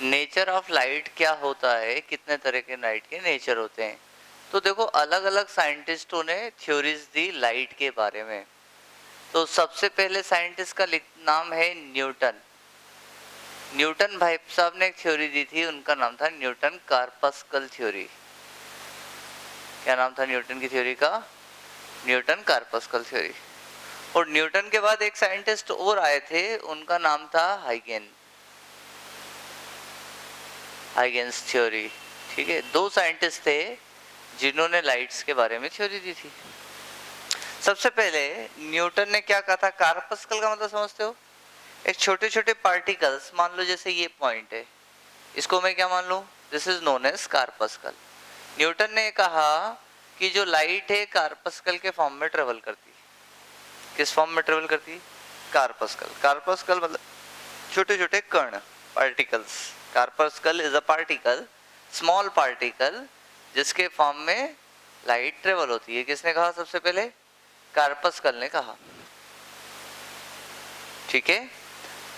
Nature of light क्या होता है, कितने तरह के लाइट के नेचर होते हैं। तो देखो, अलग अलग साइंटिस्टों ने थ्योरीज दी लाइट के बारे में। तो सबसे पहले साइंटिस्ट का नाम है न्यूटन। न्यूटन भाई साहब ने एक थ्योरी दी थी, उनका नाम था न्यूटन कार्पस्कल थ्योरी। क्या नाम था न्यूटन की थ्योरी का? Newton corpuscle theory. और न्यूटन के बाद एक साइंटिस्ट और आए थे, उनका नाम था हाइगेंस थ्योरी। ठीक है, दो साइंटिस्ट थे जिन्होंने लाइट्स के बारे में थ्योरी दी थी। सबसे पहले न्यूटन ने क्या कहा था? कार्पस्कल का मतलब समझते हो? एक छोटे छोटे पार्टिकल्स, मान लो जैसे ये पॉइंट है, इसको मैं क्या मान लूं? This is known as corpuscle. Newton ने कहा कि जो लाइट है कार्पस्कल के फॉर्म में ट्रेवल करती है। किस फॉर्म में ट्रेवल करती है? कार्पस्कल। कार्पस्कल मतलब छोटे छोटे कण, particles. Corpuscle is a particle, small particle, जिसके फॉर्म में लाइट ट्रेवल होती है। किसने कहा सबसे पहले? कार्पस्कल ने कहा। ठीक है,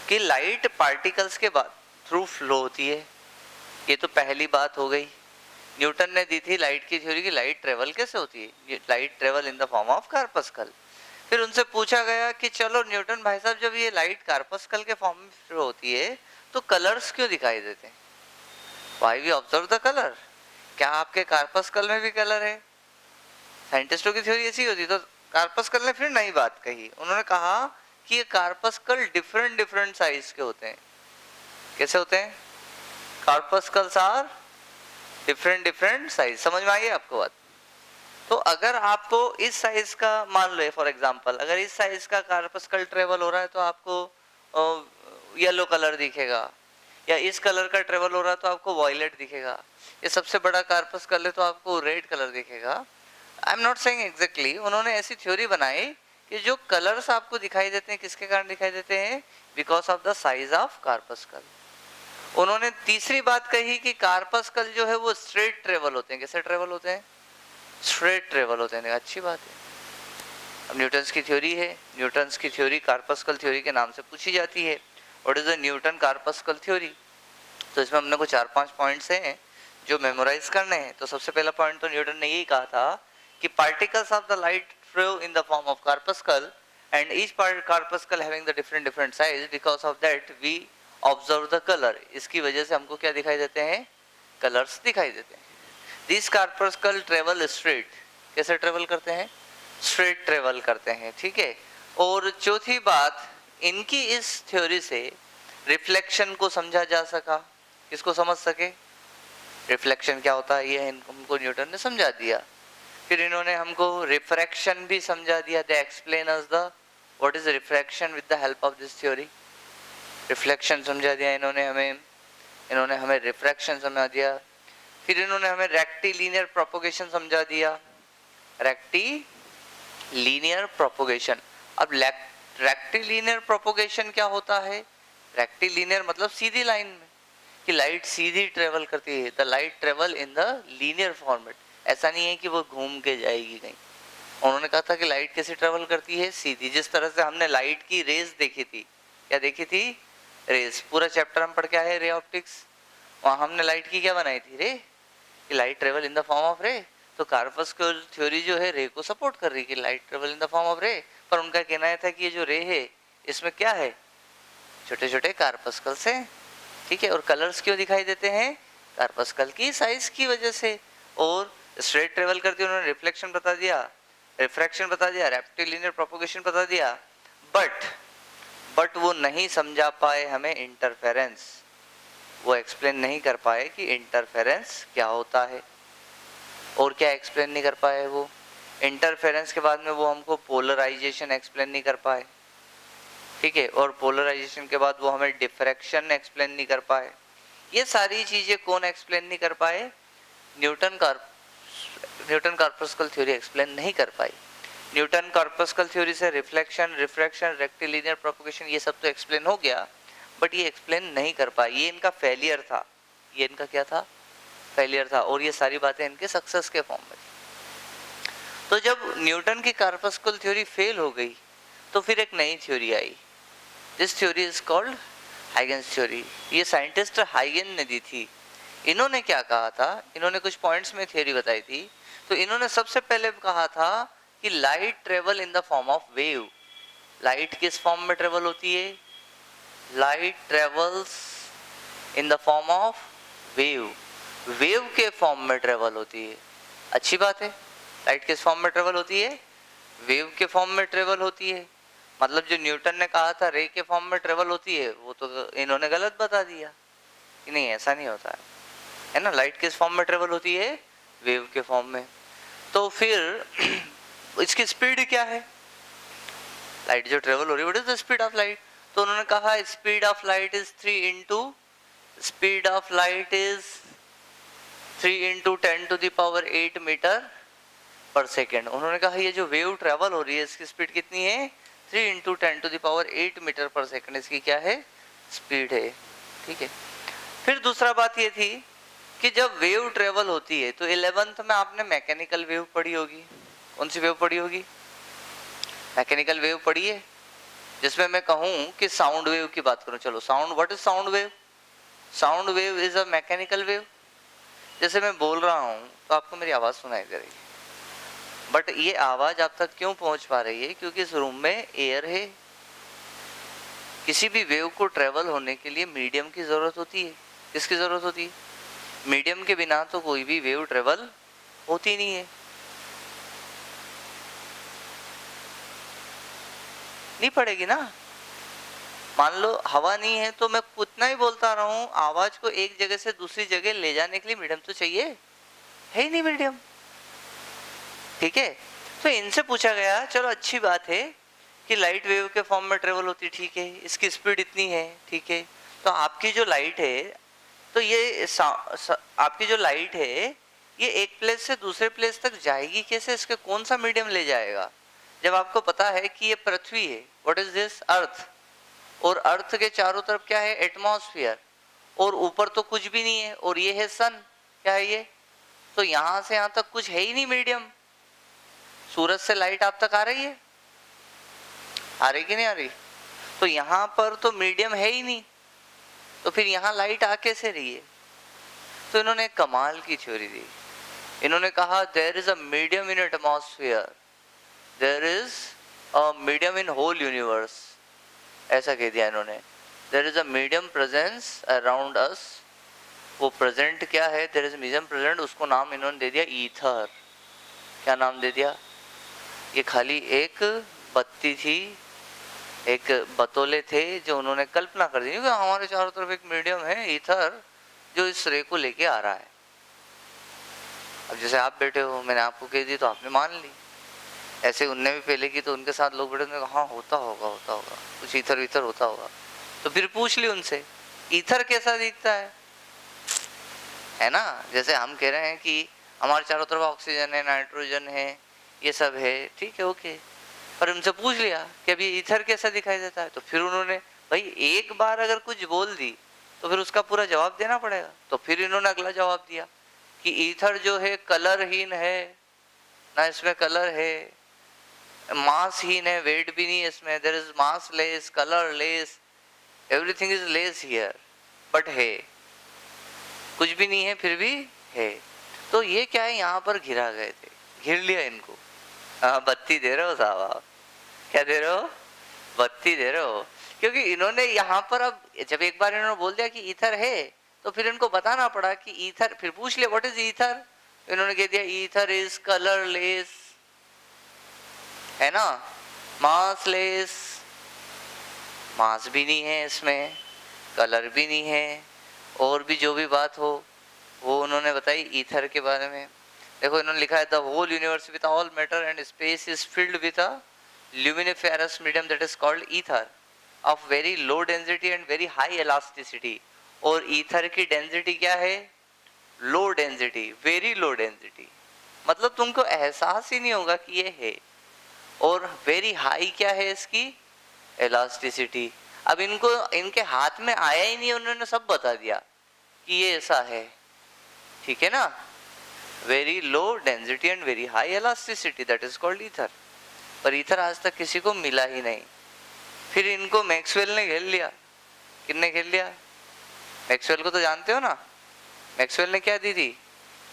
कि लाइट पार्टिकल्स के बाद थ्रू फ्लो होती है। ये तो पहली बात हो गई। न्यूटन ने दी थी लाइट की थ्योरी की लाइट ट्रेवल कैसे होती है, light travel in the form of corpuscle. फिर उनसे पूछा गया कि चलो न्यूटन भाई साहब, जब ये लाइट कार्पस्कल के फॉर्म में फ्लो होती है तो कलर्स क्यों दिखाई देते हैं? Why we observe the colour? क्या आपके कार्पस्कल में भी कलर है? साइंटिस्टों की थ्योरी ऐसी होती। तो कार्पस्कल ने फिर नई बात कही। उन्होंने कहा कि ये कार्पस्कल डिफरेंट डिफरेंट साइज के होते हैं। कैसे होते हैं? कार्पस्कल्स आर डिफरेंट डिफरेंट साइज। समझ में आई है आपको बात? तो अगर आपको इस साइज का, मान लो फॉर एग्जांपल, अगर इस साइज का कार्पस्कल ट्रेवल हो रहा है तो आपको येलो कलर दिखेगा, या इस कलर का ट्रेवल हो रहा है तो आपको वॉयलेट दिखेगा। ये सबसे बड़ा कार्पस्कल है तो आपको रेड कलर दिखेगा। I am not saying exactly. उन्होंने ऐसी थ्योरी बनाई कि जो कलर्स आपको दिखाई देते हैं, किसके कारण दिखाई देते हैं? Because of the size of corpuscle. उन्होंने तीसरी बात कही कि कार्पस्कल जो है वो स्ट्रेट ट्रेवल होते हैं। कैसे ट्रेवल होते हैं? स्ट्रेट ट्रेवल होते हैं। अच्छी बात है। अब न्यूटन्स की थ्योरी है, न्यूटन्स की थ्योरी कार्पस्कल थ्योरी के नाम से पूछी जाती है। What is the Newton corpuscle theory? तो इसमें हमने को 4-5 पॉइंट्स हैं जो मेमोराइज करने हैं। तो सबसे पहला पॉइंट तो न्यूटन ने यही कहा था कि particles of the light flow in the form of corpuscle and each corpuscle having the different different size, because of that we observe the colour. इसकी वजह से हमको क्या दिखाई देते हैं? कलर्स दिखाई देते हैं। This corpuscle travel straight. कैसे ट्रेवल करते हैं? स्ट्रेट ट्रेवल करते हैं। ठीक है। और चौथी बात, इनकी इस थ्योरी से रिफ्लेक्शन को समझा जा सका। किसको समझ सके? रिफ्लेक्शन क्या होता है ये हमको न्यूटन ने समझा दिया। फिर इन्होंने हमको रिफ्रैक्शन भी समझा दिया। They explain us the what is refraction with the help of this theory. Reflection समझा दिया इन्होंने हमें रिफ्रैक्शन समझा दिया। फिर इन्होंने हमें रेक्टिलिनियर प्रोपोगेशन समझा दिया। Rectilinear propagation. अब रेक्टिलिनियर प्रोपोगेशन क्या होता है? रेक्टिलिनियर मतलब सीधी लाइन में, कि लाइट सीधी ट्रेवल करती है। The light travel in the linear format. ऐसा नहीं है कि वो घूम के जाएगी कहीं। उन्होंने कहा था कि लाइट कैसे ट्रेवल करती है? सीधी। जिस तरह से हमने लाइट की रेज देखी थी, क्या देखी थी? रेज। पूरा चैप्टर हम पढ़ के आए रे ऑप्टिक्स। वहां हमने लाइट की क्या बनाई थी? रे। कि light travel in the form of रे। तो कार्पस्कल थ्योरी जो है रे को सपोर्ट कर रही है कि light travel in the form of रे। पर उनका कहना था कि ये जो रे है इसमें क्या है? छोटे छोटे कार्पस्कल्स हैं। ठीक है। और कलर्स क्यों दिखाई देते हैं? कार्पस्कल की साइज की वजह से। और स्ट्रेट ट्रेवल करती है। उन्होंने रिफ्लेक्शन बता दिया, रिफ्रैक्शन बता दिया, रेक्टिलिनियर प्रोपोगेशन बता दिया। बट वो नहीं समझा पाए हमें इंटरफेरेंस। वो एक्सप्लेन नहीं कर पाए कि इंटरफेरेंस क्या होता है। और क्या एक्सप्लेन नहीं कर पाए वो? इंटरफेरेंस के बाद में वो हमको पोलराइजेशन एक्सप्लेन नहीं कर पाए। ठीक है। और पोलराइजेशन के बाद वो हमें डिफ्रैक्शन एक्सप्लेन नहीं कर पाए। ये सारी चीजें कौन एक्सप्लेन नहीं कर पाए? न्यूटन कार्पस्कल थ्योरी एक्सप्लेन नहीं कर पाई। न्यूटन कार्पस्कल थ्योरी से रिफ्लेक्शन, रिफ्रैक्शन, रेक्टिलिनियर प्रोपोगेशन ये सब तो एक्सप्लेन हो गया, बट ये एक्सप्लेन नहीं कर पाई। ये इनका फेलियर था। ये इनका क्या था? फेलियर था। और ये सारी बातें इनके सक्सेस के फॉर्म में थी। तो जब न्यूटन की कार्पस्कल थ्योरी फेल हो गई तो फिर एक नई थ्योरी आई। This theory is called Huygens theory, ये साइंटिस्ट हाइगेन ने दी थी। इन्होंने क्या कहा था, इन्होंने कुछ पॉइंट्स में थ्योरी बताई थी। तो इन्होंने सबसे पहले कहा था कि light travel in the form of wave. Light किस फॉर्म में ट्रेवल होती है? Light travels in the form of wave. Wave के फॉर्म में ट्रेवल होती है। अच्छी बात है। लाइट किस फॉर्म में ट्रेवल होती है? वेव के फॉर्म में ट्रेवल होती है। मतलब जो न्यूटन ने कहा था रे के फॉर्म में ट्रेवल होती है, वो तो इन्होंने गलत बता दिया कि नहीं, ऐसा नहीं होता है ना। लाइट किस फॉर्म में ट्रेवल होती है? वेव के फॉर्म में। तो फिर इसकी स्पीड क्या है? लाइट जो ट्रेवल हो रही है, what is the speed of light? तो उन्होंने कहा speed of light is 3 into 10 to the power 8 metre per second. उन्होंने कहा ये जो वेव ट्रेवल हो रही है इसकी स्पीड कितनी है? 3 into 10 to the power 8 metre per second इसकी क्या है? स्पीड है। ठीक है। फिर दूसरा बात ये थी कि जब वेव ट्रेवल होती है तो 11th में आपने मैकेनिकल वेव पढ़ी होगी। कौन सी वेव पढ़ी होगी? मैकेनिकल वेव पढ़ी है, जिसमें मैं कहूं कि साउंड वेव की बात करूं। चलो sound, what is sound wave? Sound wave is a mechanical wave. जैसे मैं बोल रहा हूं तो आपको मेरी आवाज सुनाई दे रही है, बट ये आवाज आप तक क्यों पहुंच पा रही है? क्योंकि इस रूम में एयर है। किसी भी वेव को ट्रेवल होने के लिए मीडियम की जरूरत होती है। किसकी जरूरत होती है? मीडियम के बिना तो कोई भी वेव ट्रेवल होती नहीं है। नहीं पड़ेगी ना। मान लो हवा नहीं है तो मैं उतना ही बोलता रहा हूं, आवाज को एक जगह से दूसरी जगह ले जाने के लिए मीडियम तो चाहिए, है ही नहीं मीडियम। ठीक है। तो इनसे पूछा गया, चलो अच्छी बात है कि लाइट वेव के फॉर्म में ट्रेवल होती, ठीक है, इसकी स्पीड इतनी है, ठीक है। तो आपकी जो लाइट है, तो ये आपकी जो लाइट है ये एक प्लेस से दूसरे प्लेस तक जाएगी कैसे? इसके कौन सा मीडियम ले जाएगा? जब आपको पता है कि ये पृथ्वी है, व्हाट इज दिस? अर्थ। और अर्थ के चारों तरफ क्या है? एटमॉस्फेयर। और ऊपर तो कुछ भी नहीं है, और ये है सन। क्या है ये? तो यहां से यहां तक कुछ है ही नहीं मीडियम। सूरज से लाइट आप तक आ रही है? आ रही कि नहीं आ रही? तो यहां पर तो मीडियम है ही नहीं, तो फिर यहां लाइट आ कैसे रही है? तो इन्होंने एक कमाल की थ्योरी दी। इन्होंने कहा there is a medium in atmosphere, there is a medium in whole universe. ऐसा कह दिया इन्होंने। There is a medium presence around us. वो प्रेजेंट क्या है? देयर इज मीडियम प्रेजेंट, उसको नाम इन्होंने दे दिया ईथर। क्या नाम दे दिया? ये खाली एक बत्ती थी, एक बतौले थे जो उन्होंने कल्पना कर दी कि हमारे चारों तरफ एक मीडियम है ईथर जो इस रे को लेके आ रहा है। अब जैसे आप बैठे हो, मैंने आपको कह दी तो आपने मान ली। ऐसे उनने भी पहले की तो उनके साथ लोग बैठे, उन्होंने कहा हाँ होता होगा कुछ ईथर वीथर होता होगा। तो फिर पूछ ली उनसे ईथर कैसा दिखता है ना। जैसे हम कह रहे हैं कि हमारे चारों तरफ ऑक्सीजन है, नाइट्रोजन है, ये सब है, ठीक है, ओके। पर उनसे पूछ लिया कि अभी ईथर कैसा दिखाई देता है, तो फिर उन्होंने भाई एक बार अगर कुछ बोल दी तो फिर उसका पूरा जवाब देना पड़ेगा। तो फिर इन्होंने अगला जवाब दिया कि ईथर जो है कलरहीन है, ना इसमें कलर है, मासहीन है, वेट भी नहीं है इसमें, there is massless, colourless, everything is less here, but है, कुछ भी नहीं है फिर भी है। तो ये क्या है, यहाँ पर घिरा गए थे, घिर लिया इनको। बत्ती दे रहे हो साहब आप? क्या दे रहे हो? बत्ती दे रहे हो। क्योंकि इन्होंने यहाँ पर अब जब एक बार इन्होंने बोल दिया कि ईथर है, तो फिर इनको बताना पड़ा कि ईथर, फिर पूछ लिया व्हाट इज ईथर। इन्होंने कह दिया ईथर इज कलरलेस, है ना, मासलेस, मास भी नहीं है इसमें, कलर भी नहीं है, और भी जो भी बात हो वो उन्होंने बताई ईथर के बारे में। देखो इन्होंने लिखा है the whole universe with all matter and space is filled with a luminiferous medium that is called ether of very low density and very high elasticity. और ईथर की डेंसिटी क्या है? Low density, very low density. मतलब तुमको एहसास ही नहीं होगा कि ये है। और वेरी हाई क्या है इसकी? इलास्टिसिटी। अब इनको इनके हाथ में आया ही नहीं, उन्होंने सब बता दिया कि ये ऐसा है, ठीक है ना। Very low density and very high elasticity, that is called ether. पर ईथर आज तक किसी को मिला ही नहीं। फिर इनको मैक्सवेल ने घेर लिया किसने खेल लिया? मैक्सवेल को तो जानते हो ना, मैक्सवेल ने क्या दी थी?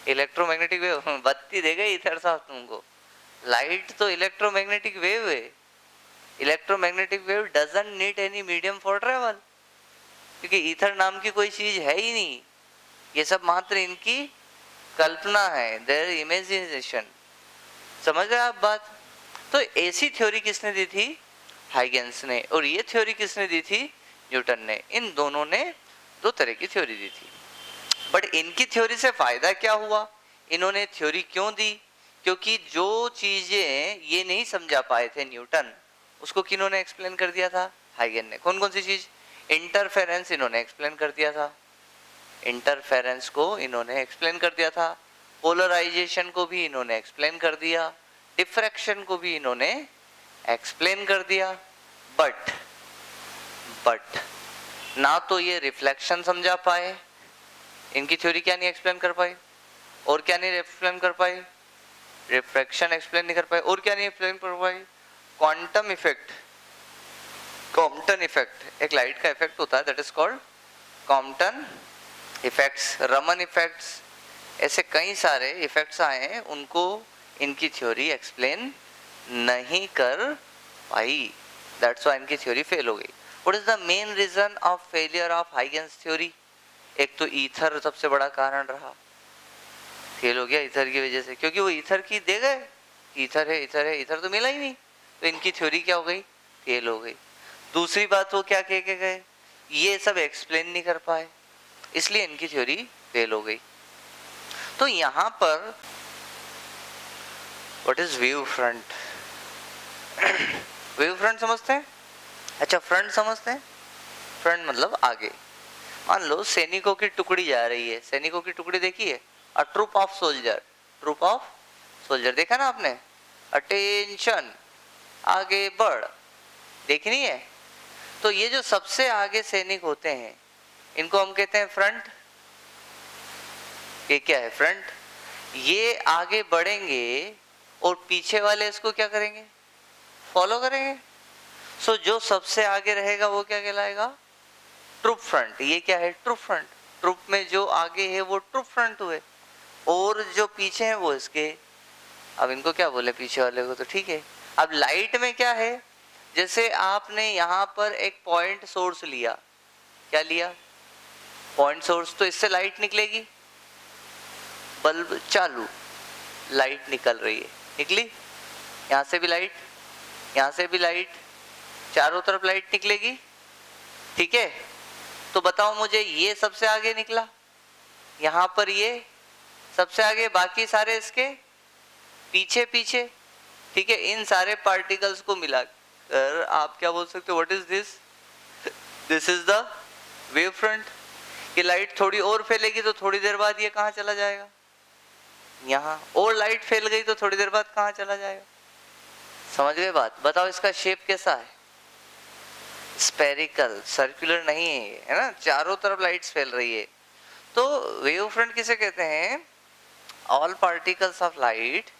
Electromagnetic wave. बत्ती दे गई इधर साहब तुमको। लाइट तो इलेक्ट्रोमैग्नेटिक वेव है। Electromagnetic wave doesn't need any medium for travel, क्योंकि ईथर नाम की कोई चीज है ही नहीं। ये सब मात्र इनकी कल्पना है, देयर इमेजिनेशन। समझ रहे आप बात? तो ऐसी थ्योरी किसने दी थी? हाइगेंस ने। और ये थ्योरी किसने दी थी? न्यूटन ने। इन दोनों ने दो तरह की थ्योरी दी थी। बट इनकी थ्योरी से फायदा क्या हुआ? इन्होंने थ्योरी क्यों दी? क्योंकि जो चीजें ये नहीं समझा पाए थे न्यूटन, उसको किन्होंने एक्सप्लेन कर दिया था? हाइगेन ने। कौन कौन सी चीज? इंटरफेरेंस इन्होंने एक्सप्लेन कर दिया था, इंटरफेरेंस को इन्होंने एक्सप्लेन कर दिया था, पोलराइजेशन को भी इन्होंने एक्सप्लेन कर दिया, डिफ्रैक्शन को भी इन्होंने एक्सप्लेन कर दिया। बट ना तो ये रिफ्लेक्शन समझा पाए, इनकी थ्योरी क्या नहीं एक्सप्लेन कर पाई, और क्या नहीं एक्सप्लेन कर पाई? रिफ्रैक्शन एक्सप्लेन नहीं कर पाए, और क्या नहीं एक्सप्लेन कर पाई? Quantum effect. कॉम्पटन इफेक्ट एक लाइट का इफेक्ट होता है, that is called Compton effects, Raman effects, ऐसे कई सारे इफेक्ट्स आए हैं, उनको इनकी थ्योरी एक्सप्लेन नहीं कर पाई। दैट्स व्हाई इनकी थ्योरी फेल हो गई। What is the main reason of failure of Huygens theory? एक तो ईथर सबसे बड़ा कारण रहा, फेल हो गया ईथर की वजह से, क्योंकि वो ईथर की दे गए, ईथर है ईथर है, ईथर तो मिला ही नहीं, तो इनकी थ्योरी क्या हो गई? फेल हो गई। दूसरी बात वो क्या कह के गए? ये सब एक्सप्लेन नहीं कर पाए, इसलिए इनकी थ्योरी फेल हो गई। तो यहां पर what is wave front? Wave front समझते हैं? अच्छा, फ्रंट समझते हैं? फ्रंट मतलब आगे। मान लो सैनिकों की टुकड़ी जा रही है, सैनिकों की टुकड़ी देखी है? A troop of soldier, troop of soldier देखा ना आपने? अटेंशन, आगे बढ़, देखी नहीं है? तो ये जो सबसे आगे सैनिक होते हैं, इनको हम कहते हैं फ्रंट। ये क्या है? फ्रंट। ये आगे बढ़ेंगे और पीछे वाले इसको क्या करेंगे? फॉलो करेंगे। सो जो सबसे आगे रहेगा वो क्या कहलाएगा? ट्रूप फ्रंट। ये क्या है? Troop front. ट्रूप में जो आगे है वो ट्रूप फ्रंट हुए, और जो पीछे है वो इसके। अब इनको क्या बोले पीछे वाले को? तो ठीक है। अब लाइट में क्या है? जैसे आपने यहाँ पर एक पॉइंट सोर्स लिया, क्या लिया? Point source. तो इससे लाइट निकलेगी, बल्ब चालू, लाइट निकल रही है, निकली। यहाँ से भी लाइट, यहाँ से भी लाइट, चारों तरफ लाइट निकलेगी, ठीक है। तो बताओ मुझे, ये सबसे आगे निकला, यहाँ पर ये सबसे आगे, बाकी सारे इसके पीछे पीछे, ठीक है। इन सारे पार्टिकल्स को मिलाकर आप क्या बोल सकते हो? What is this? This is the wave front. कि लाइट थोड़ी और फैलेगी तो थोड़ी देर बाद ये कहाँ चला जाएगा? यहाँ। और लाइट फैल गई तो थोड़ी देर बाद कहाँ चला जाएगा? समझ गए बात? बताओ इसका शेप कैसा है? स्पेरिकल, सर्कुलर नहीं है ना, चारों तरफ लाइट्स फैल रही है। तो वेव फ्रंट किसे कहते हैं? All particles of light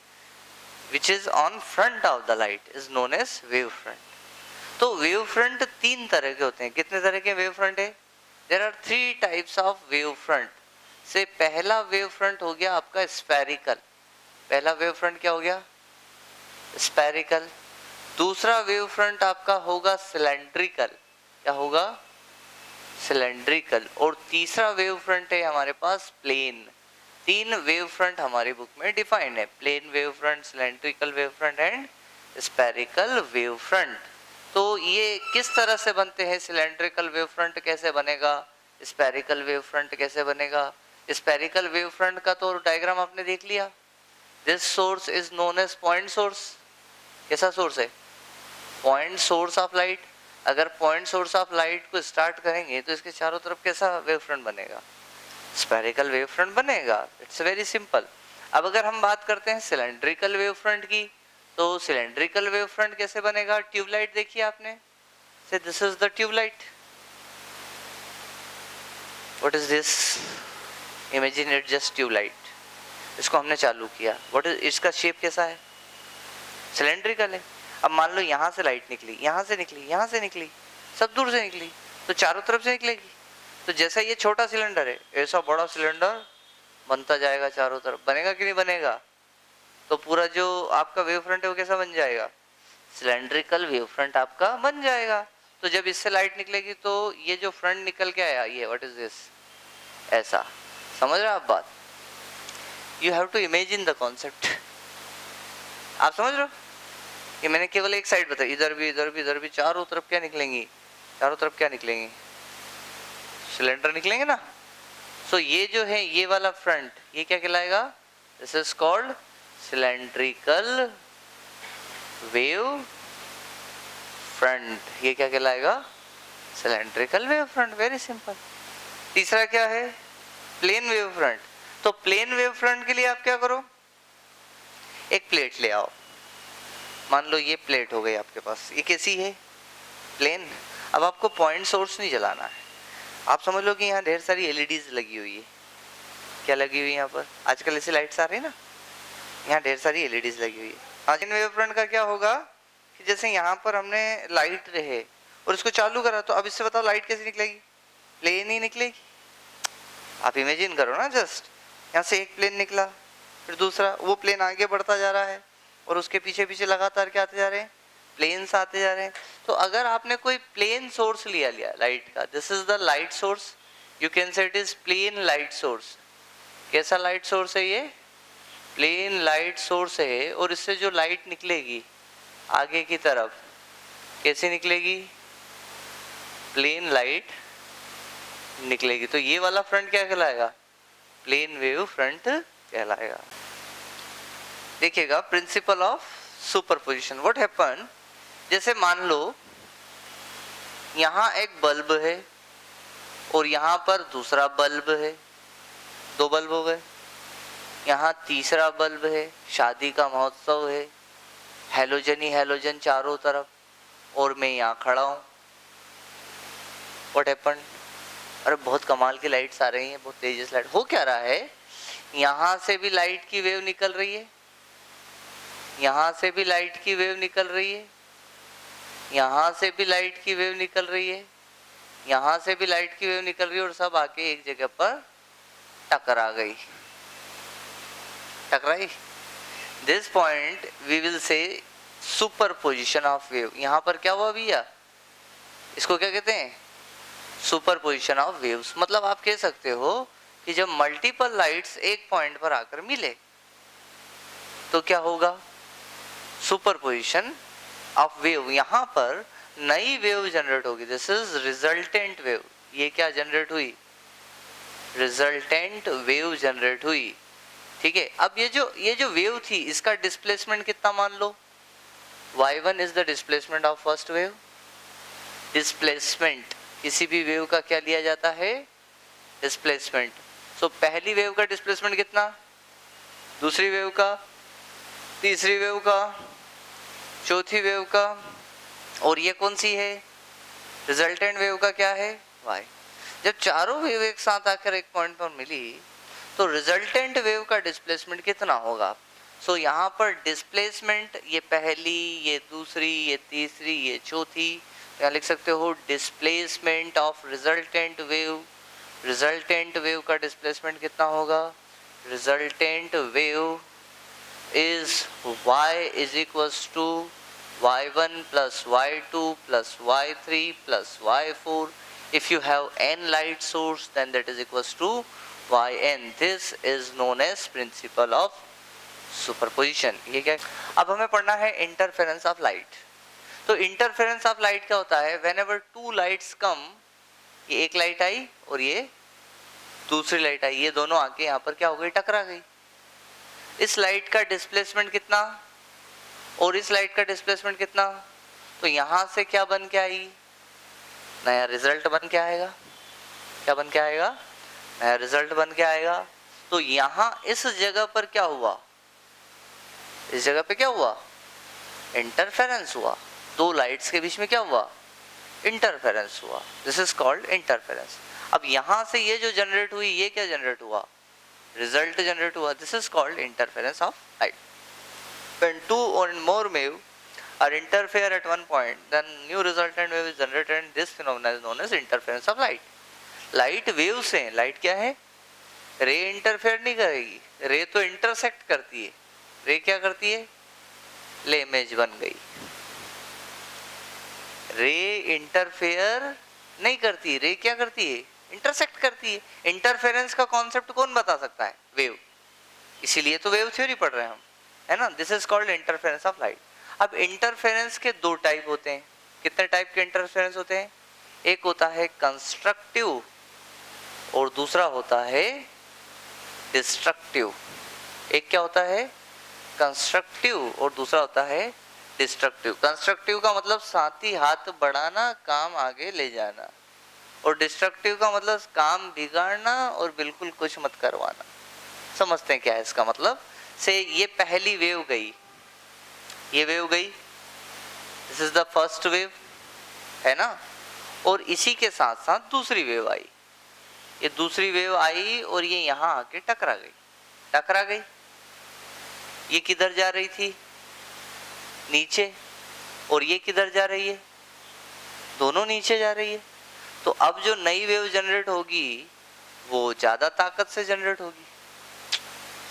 which is on front of the light is known as wave front. तो वेव फ्रंट तीन तरह के होते हैं। कितने तरह के वेव फ्रंट है? There are 3 types of wave front. से पहला वेव फ्रंट हो गया आपका स्पेरिकल। पहला वेव फ्रंट क्या हो गया? स्पेरिकल। दूसरा वेव फ्रंट आपका होगा सिलेंड्रिकल। क्या होगा? सिलेंड्रिकल। और तीसरा वेव फ्रंट है हमारे पास प्लेन। 3 वेव फ्रंट हमारी बुक में डिफाइंड है, plane wave front, cylindrical wave front and spherical wave front. तो ये किस तरह से बनते हैं? सिलेंड्रिकल वेव फ्रंट कैसे बनेगा? स्पेरिकल वेव फ्रंट कैसे बनेगा? स्पेरिकल वेव फ्रंट का तो डायग्राम आपने देख लिया। This source is known as point source. कैसा सोर्स है? Point source of light. अगर पॉइंट सोर्स ऑफ लाइट को स्टार्ट करेंगे तो इसके चारों तरफ कैसा वेव फ्रंट बनेगा? स्पेरिकल वेव फ्रंट बनेगा। It's very simple. अब अगर हम बात करते हैं सिलेंड्रिकल वेव फ्रंट की, तो सिलेंड्रिकल वेव फ्रंट कैसे बनेगा? ट्यूबलाइट देखिए आपने, say this is the tubelight. What is this? Imagine it just tubelight. इसको हमने चालू किया, व्हाट इज, इसका शेप कैसा है? सिलेंड्रिकल है। अब मान लो यहाँ से लाइट निकली, यहाँ से निकली, यहाँ से निकली, सब दूर से निकली, तो चारों तरफ से निकलेगी। तो जैसा ये छोटा सिलेंडर है, ऐसा बड़ा सिलेंडर बनता जाएगा चारों तरफ। बनेगा कि नहीं बनेगा? तो पूरा जो आपका वेव फ्रंट है वो कैसा बन जाएगा? सिलेंड्रिकल वेव फ्रंट आपका बन जाएगा। तो जब इससे लाइट निकलेगी तो ये जो फ्रंट निकल के आया, ये व्हाट इज दिस, ऐसा। समझ रहे हो आप बात? You have to imagine the concept. आप समझ रहे हो कि मैंने केवल एक साइड बताई, इधर भी इधर भी इधर भी, चारों तरफ क्या निकलेंगी? चारों तरफ क्या निकलेंगी? सिलेंडर निकलेंगे ना। सो ये जो है ये वाला फ्रंट, ये क्या कहलाएगा? This is called cylindrical wave front. ये क्या कहलाएगा? Cylindrical wave front. Very simple. तीसरा क्या है? Plane wave front. तो प्लेन वेव फ्रंट के लिए आप क्या करो? एक प्लेट ले आओ। मान लो ये प्लेट हो गई आपके पास, ये कैसी है? प्लेन। अब आपको पॉइंट सोर्स नहीं जलाना है। आप समझ लो कि यहाँ ढेर सारी एलईडीज लगी हुई है। क्या लगी हुई है यहाँ पर? आजकल ऐसी लाइट्स आ रही है ना, यहाँ ढेर सारी एलईडीज लगी हुई है। प्लेन वेव फ्रंट का क्या होगा कि जैसे यहाँ पर हमने लाइट रहे और इसको चालू करा, तो अब इससे बताओ लाइट कैसे निकलेगी? प्लेन ही निकलेगी। आप इमेजिन करो ना, जस्ट यहाँ से एक प्लेन निकला, फिर दूसरा, वो प्लेन आगे बढ़ता जा रहा है और उसके पीछे पीछे लगातार क्या आते जा रहे हैं? प्लेन्स आते जा रहे हैं। तो अगर आपने कोई प्लेन सोर्स लिया लाइट का, this is the light source, you can say it is plane light source. कैसा लाइट सोर्स है ये? प्लेन लाइट सोर्स है। और इससे जो लाइट निकलेगी आगे की तरफ, कैसे निकलेगी? प्लेन लाइट निकलेगी। तो ये वाला फ्रंट क्या कहलाएगा? प्लेन वेव फ्रंट कहलाएगा। देखिएगा, principal of superposition. What happen, जैसे मान लो यहाँ एक बल्ब है और यहाँ पर दूसरा बल्ब है, दो बल्ब हो गए। यहाँ तीसरा बल्ब है, शादी का महोत्सव है, हैलोजन ही हैलोजन चारों तरफ, और मैं यहाँ खड़ा हूँ। What happen? अरे बहुत कमाल की लाइट्स आ रही हैं, बहुत तेजस लाइट। हो क्या रहा है? यहाँ से भी लाइट की वेव निकल रही है, यहाँ से भी लाइट की वेव निकल रही है, यहाँ से भी लाइट की वेव निकल रही है, यहाँ से भी लाइट की वेव निकल रही है, और सब आके एक जगह पर टकरा गई, टकराई। This point we will say superposition of wave. यहाँ पर क्या हुआ भैया? इसको क्या कहते हैं? Superposition of waves. मतलब आप कह सकते हो कि जब मल्टीपल लाइट्स एक पॉइंट पर आकर मिले तो क्या होगा? Superposition of wave. यहाँ पर नई वेव जनरेट होगी। This is resultant wave. ये क्या जनरेट हुई? रिजल्टेंट वेव जनरेट हुई। ठीक है। अब ये जो वेव थी, इसका डिस्प्लेसमेंट कितना मान लो? y1 is the displacement of first wave. Displacement किसी भी वेव का क्या लिया जाता है? डिस्प्लेसमेंट। सो पहली वेव का डिस्प्लेसमेंट कितना? दूसरी वेव का, तीसरी वेव का, चौथी वेव का, और ये कौन सी है? रिजल्टेंट वेव का क्या है? y। जब चारों वेव एक साथ आकर एक पॉइंट पर मिली तो रिजल्टेंट वेव का डिस्प्लेसमेंट कितना होगा? सो यहाँ पर डिस्प्लेसमेंट, ये पहली, ये दूसरी, ये तीसरी, ये चौथी, यहाँ लिख सकते हो displacement of resultant wave. Resultant wave का डिस्प्लेसमेंट कितना होगा? Resultant wave is y is equals to y1 plus y2 plus y3 plus y4. If you have n light source, then that is equals to yn. This is known as principle of superposition. ये क्या? अब हमें पढ़ना है interference of light. तो interference of light क्या होता है? whenever two lights come, ये एक लाइट आई और ये दूसरी लाइट आई, ये दोनों आके यहाँ पर क्या हो गई? टकरा गई। इस लाइट का डिस्प्लेसमेंट कितना और इस लाइट का डिस्प्लेसमेंट कितना? तो यहां से क्या बन के आई? नया रिजल्ट बन के आएगा। क्या बन के आएगा? नया रिजल्ट बन के आएगा। तो यहां इस जगह पर क्या हुआ? इस जगह पे क्या हुआ? इंटरफेरेंस हुआ। दो लाइट्स के बीच में क्या हुआ? इंटरफेरेंस हुआ। This is called interference. अब यहां से ये जो जनरेट हुई, ये क्या जनरेट हुआ? रिजल्ट जनरेट हुआ। This is called interference of light. When two or more wave or interfere at one point, then new resultant wave is generated and this phenomena is known as interference of light. Light waves हैं, light क्या है, रे interfere नहीं करेगी, रे तो intersect करती है, रे क्या करती है, ले इमेज बन गई, रे इंटरफेयर नहीं करती, रे क्या करती है, इंटरसेक्ट करती है। इंटरफेरेंस का कॉन्सेप्ट कौन बता सकता है, वेव, इसीलिए तो वेव थ्योरी पढ़ रहे हैं हम, है ना। This is called interference of light. अब इंटरफेरेंस के दो टाइप होते हैं, कितने टाइप के इंटरफेरेंस होते हैं, एक होता है कंस्ट्रक्टिव और दूसरा होता है डिस्ट्रक्टिव। एक क्या होता है, कंस्ट्रक्टिव और दूसरा होता है डिस्ट्रक्टिव। कंस्ट्रक्टिव का मतलब साथ ही हाथ बढ़ाना, काम आगे ले जाना, और डिस्ट्रक्टिव का मतलब काम बिगाड़ना और बिल्कुल कुछ मत करवाना। समझते हैं क्या है इसका मतलब। से ये पहली वेव गई, ये वेव गई, this is the first wave, है ना, और इसी के साथ साथ दूसरी वेव आई, ये दूसरी वेव आई और ये यहाँ आके टकरा गई, टकरा गई। ये किधर जा रही थी, नीचे, और ये किधर जा रही है, दोनों नीचे जा रही है। तो अब जो नई वेव जनरेट होगी वो ज्यादा ताकत से जनरेट होगी।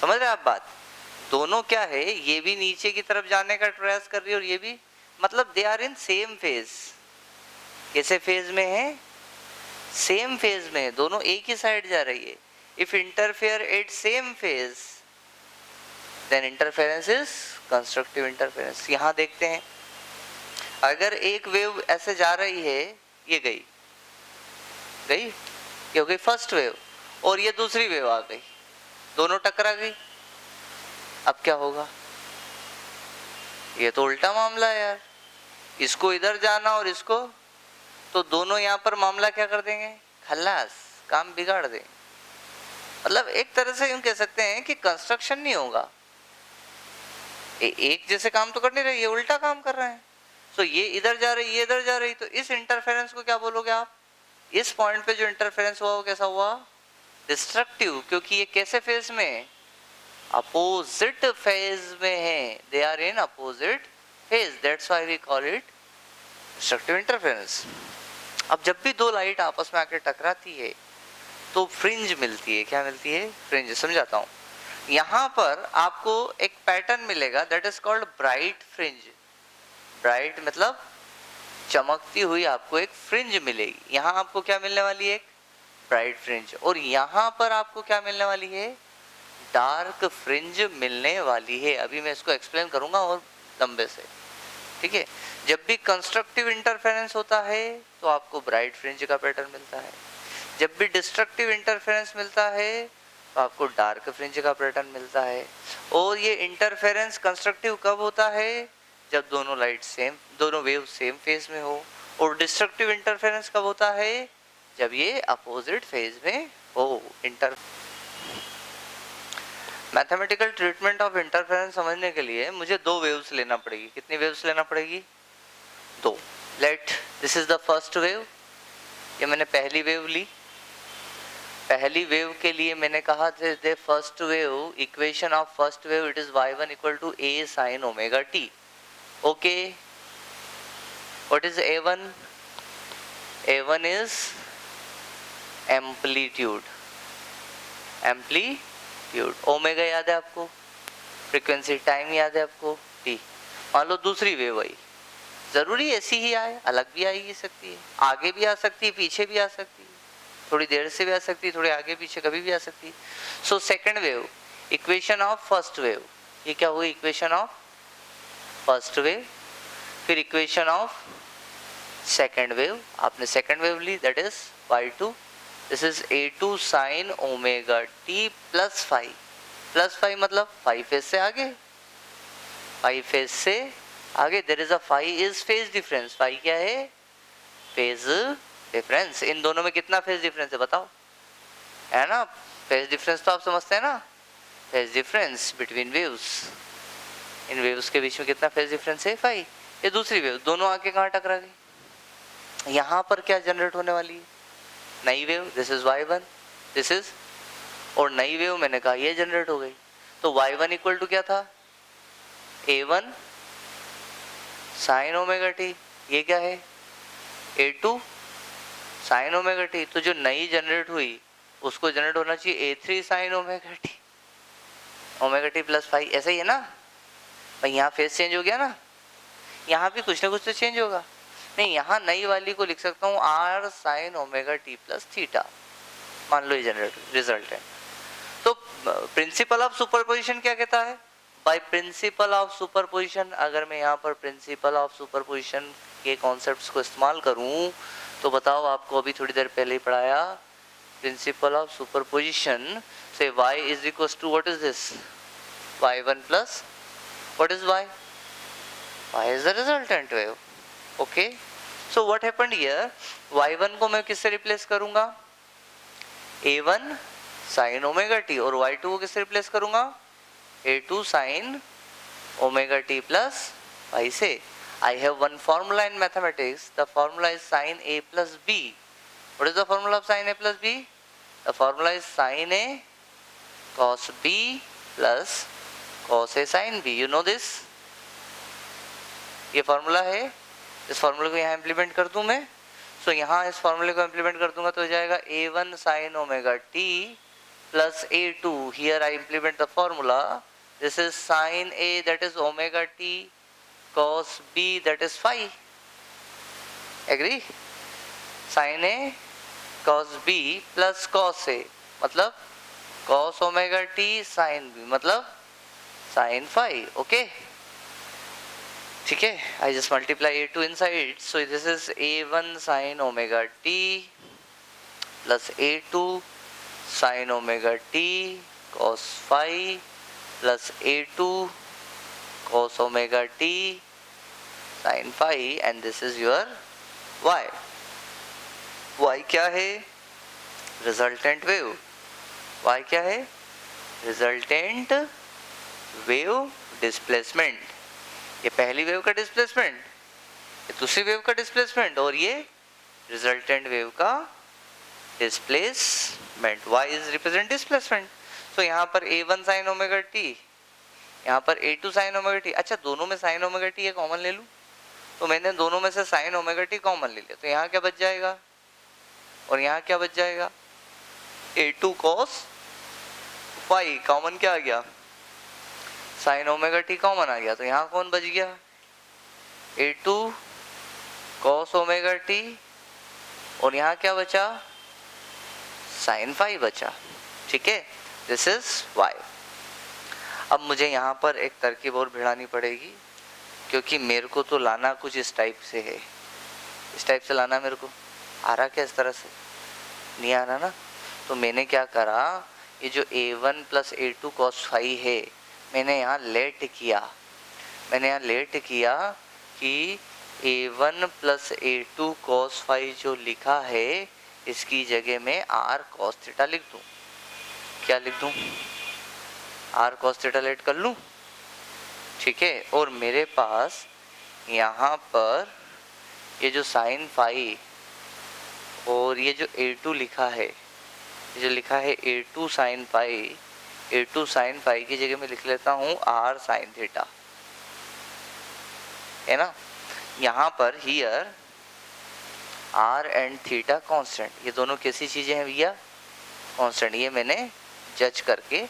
समझ रहे आप बात, दोनों क्या है, ये भी नीचे की तरफ जाने का प्रयास कर रही है और ये भी, मतलब they are in same phase. कैसे फेज में है, सेम फेज में है, दोनों एक ही साइड जा रही है। If interfere at same phase then interference is constructive interference. यहां देखते हैं, अगर एक वेव ऐसे जा रही है, ये गई गई, ये हो गई फर्स्ट वेव, और ये दूसरी वेव आ गई, दोनों टकरा गई। अब क्या होगा, ये तो उल्टा मामला है यार, इसको इधर जाना और इसको, तो दोनों यहाँ पर मामला क्या कर देंगे, खल्लास, काम बिगाड़ देंगे। मतलब एक तरह से यूं कह सकते हैं कि कंस्ट्रक्शन नहीं होगा, एक जैसे काम तो कर नहीं रहे, ये उल्टा काम कर रहे हैं। तो ये इधर जा रही, ये इधर जा रही, तो इस इंटरफेरेंस को क्या बोलोगे आप, इस पॉइंट पे जो इंटरफेरेंस हुआ वो कैसा हुआ, डिस्ट्रक्टिव, क्योंकि ये कैसे फेज में, अपोजिट फेज में है, they are in opposite phase, that's why we call it destructive interference. अब जब भी दो लाइट आपस में आकर टकराती है तो फ्रिंज मिलती है, क्या मिलती है, फ्रिंज। समझाता हूँ, यहाँ पर आपको एक पैटर्न मिलेगा, that is called bright fringe. Bright मतलब चमकती हुई आपको एक फ्रिंज मिलेगी। यहाँ आपको क्या मिलने वाली है, एक ब्राइट फ्रिंज, और यहाँ पर आपको क्या मिलने वाली है, डार्क फ्रिंज मिलने वाली है। अभी मैं इसको एक्सप्लेन करूंगा और लंबे से, ठीक है। जब भी कंस्ट्रक्टिव इंटरफेरेंस होता है तो आपको ब्राइट फ्रिंज का पैटर्न मिलता है, जब भी डिस्ट्रक्टिव इंटरफेरेंस मिलता है तो आपको डार्क फ्रिंज का पैटर्न मिलता है। और ये इंटरफेरेंस कंस्ट्रक्टिव कब होता है, जब दोनों लाइट सेम, दोनों वेव सेम फेज में हो। और डिस्ट्रक्टिव इंटरफेरेंस कब होता है, जब ये अपोजिट फेज में हो। मैथमेटिकल ट्रीटमेंट ऑफ इंटरफेरेंस समझने के लिए मुझे दो वेव्स लेना पड़ेगी। कितनी वेव्स लेना पड़ेगी, दो। Let this is the first wave, ये मैंने पहली वेव ली। पहली वेव के लिए मैंने कहा थे first wave, equation of first wave, it is y1 equal to a sin omega t। Okay, what is a1, a1 is amplitude, amplitude, omega याद है आपको, फ्रीक्वेंसी, टाइम याद है आपको, t। मान लो दूसरी वेव आई, जरूरी ऐसी ही आए, अलग भी आई सकती है, आगे भी आ सकती है, पीछे भी आ सकती है, थोड़ी देर से भी आ सकती है, थोड़ी आगे पीछे कभी भी आ सकती है। So second wave, equation of first wave, ये क्या हुई, इक्वेशन ऑफ फर्स्ट वेव, फिर इक्वेशन ऑफ सेकंड वेव, आपने सेकंड वेव ली, that is y2, this is a2 sin omega t plus five, plus five मतलब 5 फेज से आगे, 5 phase से आगे, there is a 5 is phase difference. 5 क्या है, फेज डिफरेंस। इन दोनों में कितना फेज डिफरेंस है बताओ, है ना, फेज डिफरेंस तो आप समझते हैं ना, फेज डिफरेंस बिटवीन वेव्स, इन वेव्स के बीच में कितना फेज डिफरेंस है, 5। ये दूसरी वेव, दोनों आके कहाँ टकरा गई, यहाँ पर क्या जनरेट होने वाली है, नई wave, this is y1, this is, और नई वेव मैंने कहा ये जनरेट हो गई। तो y1 इक्वल टू क्या था, a1 साइन ओमेगा टी, ये क्या है A2 साइन ओमेगा टी, तो जो नई जनरेट हुई उसको जनरेट होना चाहिए A3 sign omega t plus five, ऐसा ही है ना भाई। यहाँ फेस चेंज हो गया ना, यहाँ भी कुछ ना कुछ तो चेंज होगा। नहीं, यहाँ नई वाली को लिख सकता हूँ R sign omega t plus theta, मान लो ये जनरेट रिजल्ट है। तो प्रिंसिपल ऑफ सुपरपोजिशन क्या कहता है? बाय प्रिंसिपल ऑफ सुपरपोजिशन, अगर मैं यहाँ पर प्रिंसिपल ऑफ सुपरपोजिशन के कॉन्सेप्ट्स को इस्तेमाल करूँ तो बताओ, आपको अभी थोड़ी देर पहले ही पढ़ाया, प्रिंसिपल ऑफ सुपरपोजिशन से y is equal to what is this, y1 plus what is y, y is the resultant wave. Okay, so what happened here, y1 को मैं किससे रिप्लेस करूंगा, a1 साइन ओमेगा टी, और y2 को किससे replace करूंगा, a2 sign omega t plus y से। I have one formula in mathematics, the formula is sin a plus b. What is the formula of sin a plus b? The formula is sin a cos b plus cos a sin b. You know this? ये formula है, इस फॉर्मूले को यहाँ implement कर दूं मैं, सो यहाँ इस फॉर्मूले को इम्प्लीमेंट कर दूंगा तो हो जाएगा a1 sin omega t plus a2, here I implement the formula, this is sin a that is omega t cos b that is phi, agree? sin a cos b plus cos a मतलब cos omega t sin b मतलब sin phi, okay? ठीक है, I just multiply a2 inside, so this is a1 sin omega t plus a2 sin omega t cos phi plus a2 cos omega t sin phi, and this is your y. y क्या है, resultant wave, y क्या है, resultant wave displacement. ये पहली वेव का displacement, ये दूसरी वेव का डिस्प्लेसमेंट, और ये रिजल्टेंट वेव का displacement. y is represent displacement. तो यहाँ पर a1 साइन ओमेगा टी, यहाँ पर a2 साइन ओमेगा टी। अच्छा, दोनों में साइन ओमेगा टी कॉमन ले लूँ, तो मैंने दोनों में से साइन ओमेगा टी कॉमन ले लिया, तो यहाँ क्या बच जाएगा और यहाँ क्या बच जाएगा, a2 cos phi कॉमन क्या आ गया, साइन ओमेगा टी कॉमन आ गया, तो यहाँ कौन बच गया, a2 cos ओमेगा टी, और यहाँ क्या बचा, साइन फाई बचा। ठीक है, दिस इज y। अब मुझे यहाँ पर एक तरकीब और भिड़ानी पड़ेगी, क्योंकि मेरे को तो लाना कुछ इस टाइप से है, इस टाइप से लाना मेरे को आ रहा क्या, इस तरह से नहीं आ रहा ना। तो मैंने क्या करा, ये जो a1 plus a2 cos phi है, मैंने यहाँ लेट किया, मैंने यहाँ लेट किया कि a1 plus a2 cos phi जो लिखा है इसकी जगह में r cos थीटा लिख दूँ। क्या लिख दूँ, r cos थीटा लेट कर लूँ। ठीक है, और मेरे पास यहाँ पर ये जो साइन फाई और ये जो a2 लिखा है, ये जो लिखा है a2 sine phi, a2 sine phi की जगह में लिख लेता हूँ r साइन थीटा, है ना। यहाँ पर here r and theta constant, ये दोनों कैसी चीजें हैं भैया, कांस्टेंट। ये मैंने जज करके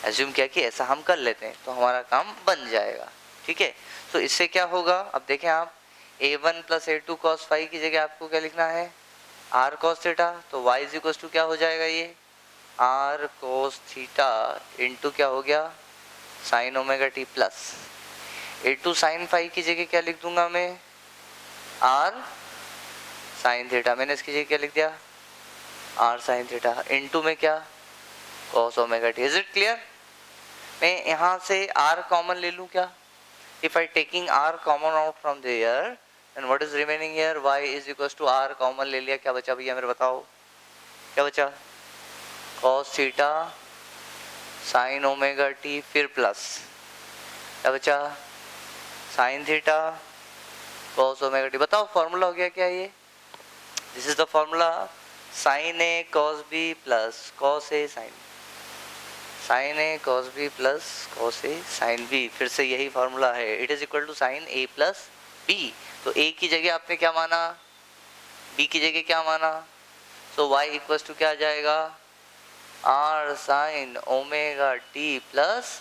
एज्यूम किया कि ऐसा हम कर लेते हैं तो हमारा काम बन जाएगा। ठीक है, तो इससे क्या होगा, अब देखें आप, a1 plus a2 cos phi की जगह आपको क्या लिखना है, r cos थीटा, तो y इज इक्वल टू क्या हो जाएगा, ये r cos थीटा इंटू क्या हो गया, sine omega t plus a2 sine phi की जगह क्या लिख दूंगा मैं, r साइन थीटा, मैंने इसकी जगह क्या लिख दिया, r साइन थीटा इंटू में क्या, cos omega t. Is it clear. मैं यहाँ से r कॉमन ले लूँ क्या, if I taking r common out from there, then what is remaining here, y is equals to r common ले लिया, क्या बचा भैया मेरे बताओ, क्या बचा, cos theta sine omega t, फिर प्लस क्या बचा, sine theta cos omega t. बताओ फॉर्मूला हो गया क्या ये, this is the formula, sine a cos b plus cos a sine, sine a cos b plus cos a sine b, फिर से यही फॉर्मूला है, it is equal to sine a plus b। B, तो a की जगह आपने क्या माना, बी की जगह क्या माना, सो y इक्वल्स टू क्या आ जाएगा, r sin omega t plus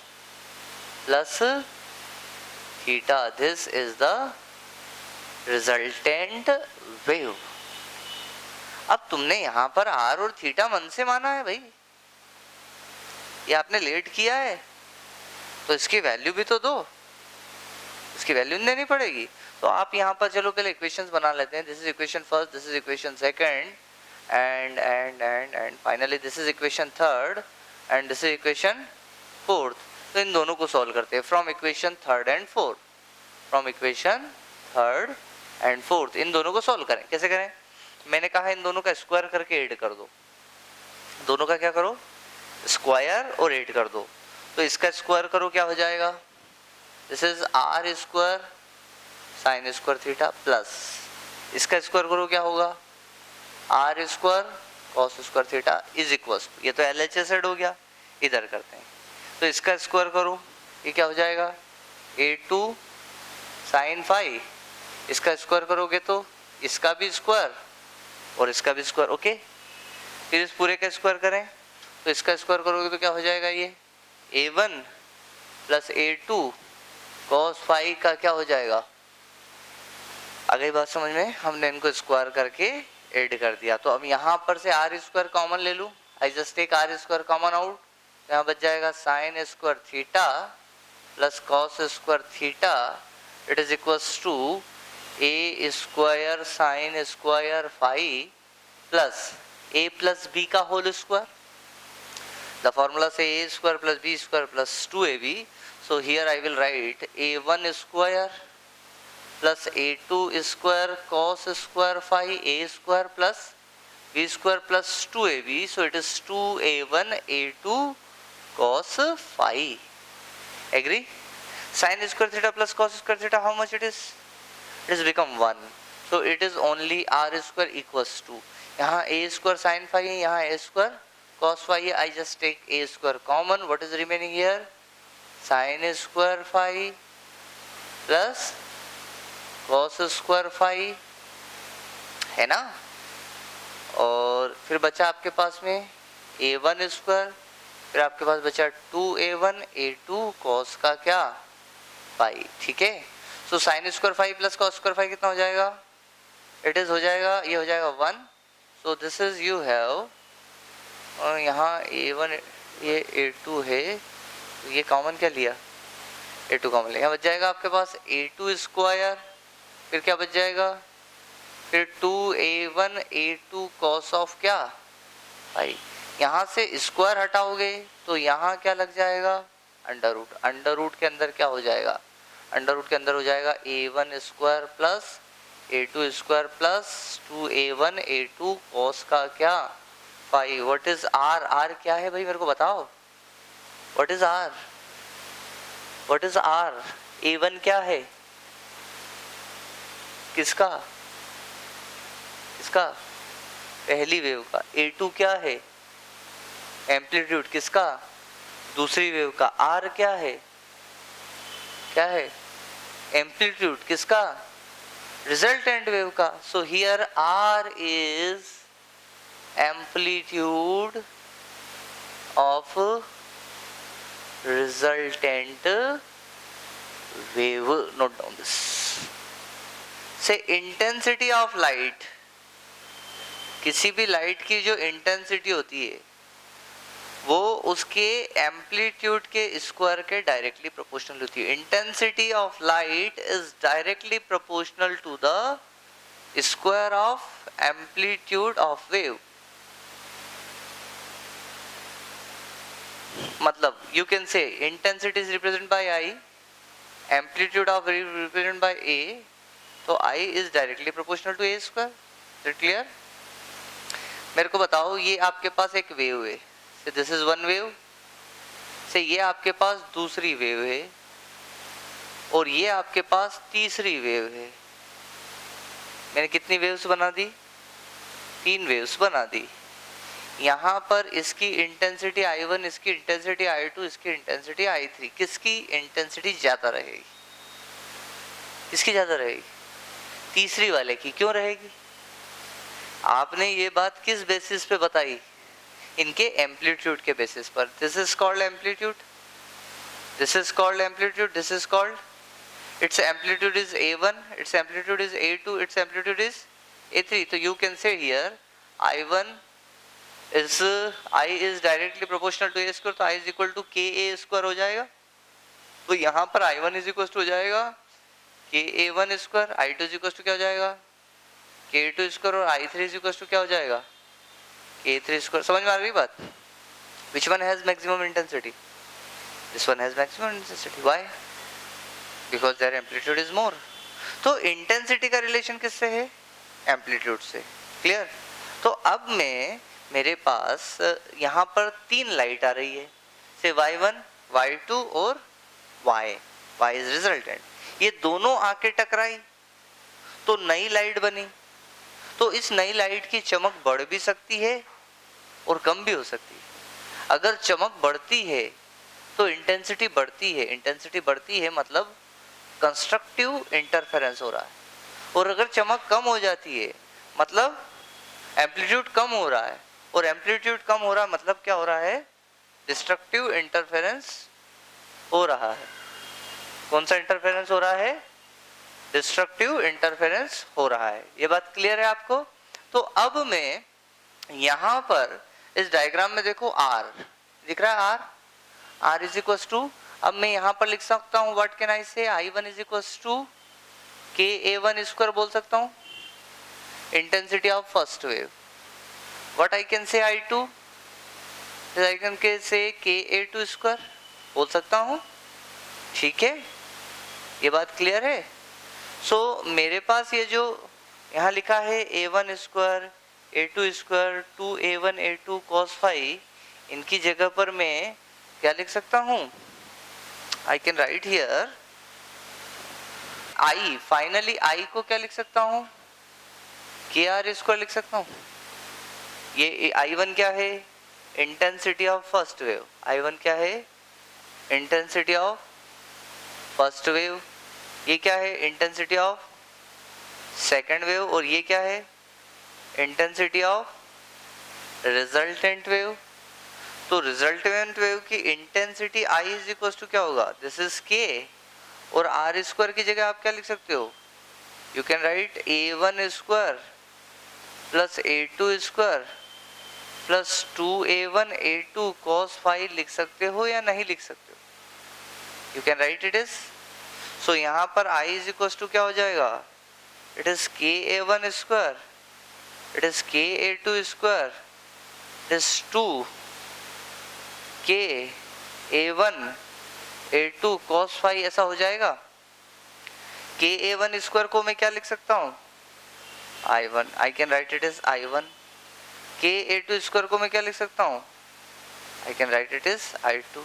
theta, this is the resultant wave. अब तुमने यहाँ पर r और थीटा मन से माना है भाई, ये आपने लेट किया है, तो इसकी वैल्यू भी तो दो, इसकी वैल्यू देनी पड़ेगी। तो आप यहाँ पर चलो पहले इक्वेशंस बना लेते हैं, this is equation first, this is equation second, and finally this is equation third, and this is equation fourth. तो इन दोनों को सॉल्व करते हैं from equation third and fourth, from equation third and fourth, इन दोनों को सॉल्व करें। कैसे करें, मैंने कहा इन दोनों का स्क्वायर करके ऐड कर दो, दोनों का क्या करो, स्क्वायर और ऐड कर दो। तो इसका स्क्वायर करो, क्या हो जाएगा, this is r square sine square theta plus, इसका स्क्वायर करो क्या होगा, r square cos square theta is equal, ये तो LHS ऐड हो गया, इधर करते हैं। तो इसका स्क्वायर करो, ये क्या हो जाएगा, A2 साइन फाई, इसका स्क्वायर करोगे तो इसका भी स्क्वायर और इसका भी स्क्वायर, ओके। फिर इस पूरे का स्क्वायर करें, तो इसका स्क्वायर करोगे तो क्या हो जाएगा, ये A1 plus A2 cos phi का क्या हो जाएगा, आ गई बात समझ में, हमने इनको स्क्वायर करके ऐड कर दिया। तो अब यहाँ पर से आर स्क्वायर कॉमन ले लूँ, I just take R square common out, यहाँ बच जाएगा sine square theta plus cos square theta, it is equals to A square sine square phi plus A plus B का होल स्क्वायर। द फॉर्मूला से A square plus B square plus 2ab, so here I will write a1 square plus a2 square cos square phi a square plus b square plus 2ab, so it is 2a1 a2 cos phi. Agree? Sin square theta plus cos square theta, how much it is? It has become 1. So it is only r square equals to, यहाँ a square sin phi है, यहाँ a square cos phi है, I just take a square common, what is remaining here? Sine square phi plus cos square phi, है ना। और फिर बचा आपके पास में A1 स्क्वायर, फिर आपके पास बचा 2A1 A2 कॉस का क्या फाई, ठीक है। So sine square phi plus cos square phi कितना हो जाएगा, इट इज हो जाएगा, ये हो जाएगा 1। So this is you have, और यहाँ A1 ये A2 है, ये कॉमन क्या लिया, A2 कॉमन लिया, यहाँ बच जाएगा आपके पास A2 स्क्वायर, फिर क्या बच जाएगा, फिर 2A1 A2 कॉस ऑफ क्या भाई, यहाँ से स्क्वायर हटाओगे तो यहाँ क्या लग जाएगा, अंडर रूट, अंडर रूट के अंदर क्या हो जाएगा, अंडर रूट के अंदर हो जाएगा A1 square plus A2 square plus 2A1 A2 cos का क्या phi. What is r, r क्या है भाई मेरे को बताओ, What is R? What is R? A1 क्या है, किसका, किसका, पहली वेव का। A2 क्या है, एम्पलीट्यूड किसका, दूसरी वेव का। R क्या है, क्या है, एम्पलीट्यूड किसका, रिजल्टेंट वेव का। So here R is amplitude of resultant wave. Note down this. Say intensity of light, किसी भी लाइट की जो इंटेंसिटी होती है वो उसके एम्पलीट्यूड के स्क्वायर के डायरेक्टली प्रोपोर्शनल होती है। Intensity of light is directly proportional to the square of amplitude of wave. मतलब you can say intensity is represented by I, amplitude of wave represented by A, तो I is directly proportional to A square. Is it clear? मेरे को बताओ, ये आपके पास एक wave है, so this is one wave, से ये आपके पास दूसरी वेव है और ये आपके पास तीसरी वेव है। मैंने कितनी वेव्स बना दी, 3 वेव्स बना दी। यहाँ पर इसकी इंटेंसिटी I1, इसकी इंटेंसिटी I2, इसकी इंटेंसिटी I3, किसकी इंटेंसिटी ज्यादा रहेगी, किसकी ज्यादा रहेगी, तीसरी वाले की क्यों रहेगी? आपने ये बात किस बेसिस पे बताई? इनके एम्पलीट्यूड के बेसिस पर. This is called amplitude, this is called amplitude, this is called, its amplitude is A1, its amplitude is A2, its amplitude is A3. So you can say here I1 is I is directly proportional to A square, तो I is equal to KA square हो जाएगा. तो यहाँ पर I1 is equal to हो जाएगा KA1 square, I2 is equal to क्या हो जाएगा K2 square, और I3 is equal to क्या हो जाएगा K3 square. समझ में आ रही बात? Which one has maximum intensity? This one has maximum intensity. Why? Because their amplitude is more. तो इंटेंसिटी का रिलेशन किससे है? एम्पलीट्यूड से. क्लियर? तो अब मैं मेरे पास यहाँ पर 3 लाइट आ रही है, से y1, y2 और y. y is resultant. ये दोनों आके टकराई तो नई लाइट बनी. तो इस नई लाइट की चमक बढ़ भी सकती है और कम भी हो सकती है. अगर चमक बढ़ती है तो इंटेंसिटी बढ़ती है. इंटेंसिटी बढ़ती है मतलब कंस्ट्रक्टिव इंटरफेरेंस हो रहा है. और अगर चमक कम हो जाती है मतलब एम्पलीट्यूड कम हो रहा है. और एम्पलीट्यूड कम हो रहा है मतलब क्या हो रहा है? डिस्ट्रक्टिव इंटरफेरेंस हो रहा है. कौन सा इंटरफेरेंस हो रहा है? डिस्ट्रक्टिव इंटरफेरेंस हो रहा है. ये बात क्लियर है आपको? तो अब मैं यहां पर इस डायग्राम में देखो R दिख रहा है. R इज इक्वल टू, अब मैं यहां पर लिख सकता हूं व्हाट कैन आई से, I1 is equal to KA1 square बोल सकता हूं, intensity of first wave. What I can say I2, I can say KA2 square बोल सकता हूं. ठीक है, ये बात क्लियर है? सो मेरे पास ये जो यहाँ लिखा है A1 square, A2 square, 2A1 A2 cos phi, इनकी जगह पर मैं क्या लिख सकता हूं? I can write here I, finally I को क्या लिख सकता हूं? KR स्क्वायर लिख सकता हूं. ये I1 क्या है? Intensity of first wave. I1 क्या है? Intensity of first wave. ये क्या है? Intensity of second wave. और ये क्या है? Intensity of resultant wave. तो रिजल्टेंट वेव की intensity I is equal to क्या होगा? This is K. और R स्क्वायर की जगह आप क्या लिख सकते हो? You can write A1 square plus A2 square plus 2A1 A2 cos phi लिख सकते हो या नहीं लिख सकते हो? You can write it is. So यहाँ पर I इज इक्वल टू क्या हो जाएगा? It is KA1 square, it is KA2 square, it is 2 KA1 A2 cos phi. ऐसा हो जाएगा. KA1 स्क्वायर को मैं क्या लिख सकता हूँ? I1. I can write it is I1. KA2 square को मैं क्या लिख सकता हूँ? I can write it is I2.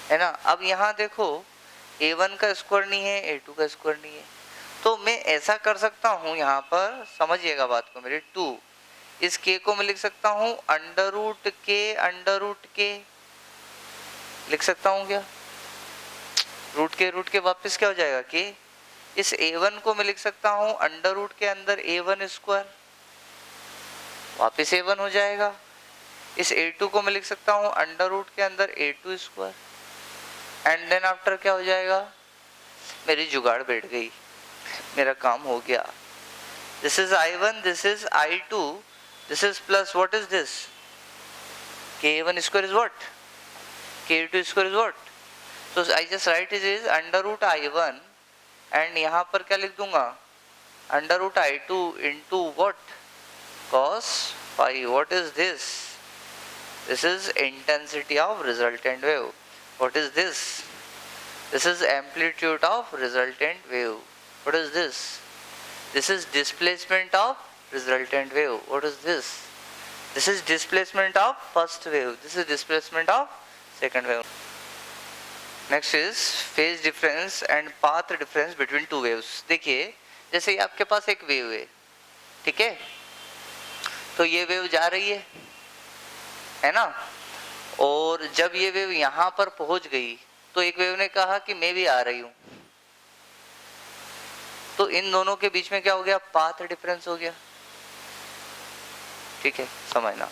है ना? अब यहाँ देखो A1 का स्क्वायर नहीं है, A2 का स्क्वायर नहीं है, तो मैं ऐसा कर सकता हूँ, यहाँ पर समझिएगा बात को मेरे. 2 इस K को मैं लिख सकता हूँ अंडर रूट के लिख सकता हूँ. क्या रूट के वापस क्या हो जाएगा? K. इस A1 को मैं लिख सकता हूँ अंडर रूट के अंदर A1 स्क्वायर, वापस A1 हो जाएगा. इस A2 को मैं लिख सकता हूँ अंडर रूट के अंदर A2 square. And then after क्या हो जाएगा? मेरी जुगाड़ बैठ गई, मेरा काम हो गया. This is I1, this is I2, this is plus what is this? K1 square is what? K2 square is what? So I just write it is under root I1 and यहाँ पर क्या लिख दूंगा? Under root I2 into what? Cos phi. What is this? This is intensity of resultant wave. What is this? This is amplitude of resultant wave. What is this? This is displacement of resultant wave. What is this? This is displacement of first wave. This is displacement of second wave. Next is phase difference and path difference between two waves. देखिए जैसे आपके पास एक wave है, ठीक है, तो ये wave जा रही है ना, और जब ये वेव यहाँ पर पहुंच गई तो एक वेव ने कहा कि मैं भी आ रही हूँ. तो इन दोनों के बीच में क्या हो गया, पाथ डिफरेंस हो गया। ठीक है, समझना।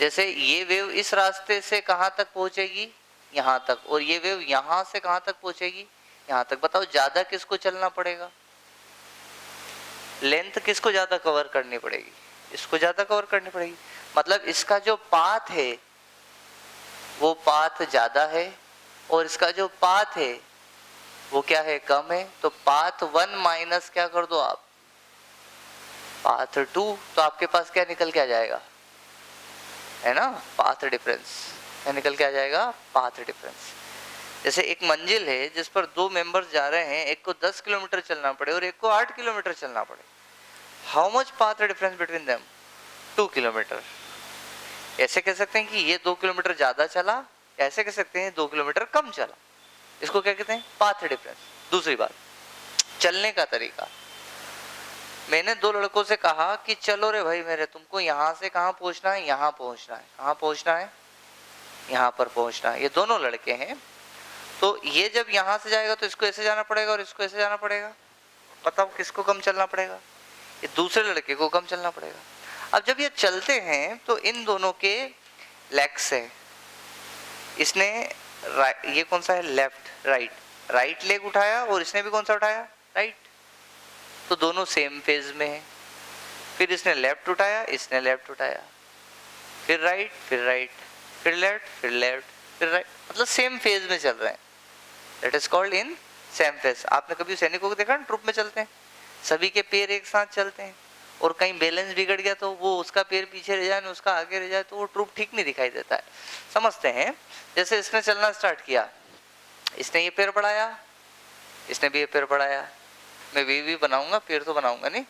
जैसे ये वेव इस रास्ते से कहां तक पहुंचेगी, यहां तक, और ये वेव यहां से कहां तक पहुंचेगी, यहां तक। बताओ ज्यादा किसको चलना पड़ेगा, लेंथ किसको ज्यादा कवर करनी पड़ेगी, इसको ज्यादा कवर करनी पड़ेगी। मतलब इसका जो पाथ है वो पाथ ज्यादा है, और इसका जो पाथ है वो क्या है, कम है। तो पाथ 1 माइनस क्या कर दो आप, पाथ 2, तो आपके पास क्या निकल के आ जाएगा, है ना, पाथ डिफरेंस। क्या निकल के आ जाएगा, पाथ डिफरेंस। जैसे एक मंजिल है जिस पर दो मेंबर्स जा रहे हैं, एक को 10 किलोमीटर चलना पड़े और एक को 8 किलोमीटर चलना पड़े, how much path difference between them, 2 kilometre. ऐसे कह सकते हैं कि ये 2 किलोमीटर ज्यादा चला, ऐसे कह सकते हैं 2 किलोमीटर कम चला। इसको क्या कहते हैं, पाथ डिफरेंस। दूसरी बात, चलने का तरीका। मैंने दो लड़कों से कहा कि चलो रे भाई मेरे, तुमको यहाँ से कहाँ पहुंचना है, यहाँ पहुंचना है। कहाँ पहुंचना है, यहाँ पर पहुंचना है। ये दोनों लड़के हैं, तो ये जब यहाँ से जाएगा तो इसको ऐसे जाना पड़ेगा और इसको ऐसे जाना पड़ेगा। बताओ किसको कम चलना पड़ेगा, ये दूसरे लड़के को कम चलना पड़ेगा। अब जब ये चलते हैं तो इन दोनों के लेग्स है, इसने ये कौन सा है, लेफ्ट, राइट लेग उठाया और इसने भी कौन सा उठाया, राइट, तो दोनों सेम फेज में है। फिर इसने लेफ्ट उठाया, इसने लेफ्ट उठाया, फिर राइट, फिर राइट, फिर लेफ्ट, फिर लेफ्ट, फिर राइट, मतलब सेम फेज में चल रहे हैं। That is called in same phase. आपने कभी सैनिकों को देखा ना, ट्रुप में चलते हैं, सभी के पैर एक साथ चलते हैं, और कहीं बैलेंस बिगड़ गया तो वो उसका पैर पीछे रह जाए, उसका आगे रह जाए, तो वो ट्रुप ठीक नहीं दिखाई देता है। समझते हैं। जैसे इसने चलना स्टार्ट किया, इसने ये पैर बढ़ाया, इसने भी ये पैर बढ़ाया, मैं भी बनाऊंगा, पैर तो बनाऊंगा नहीं।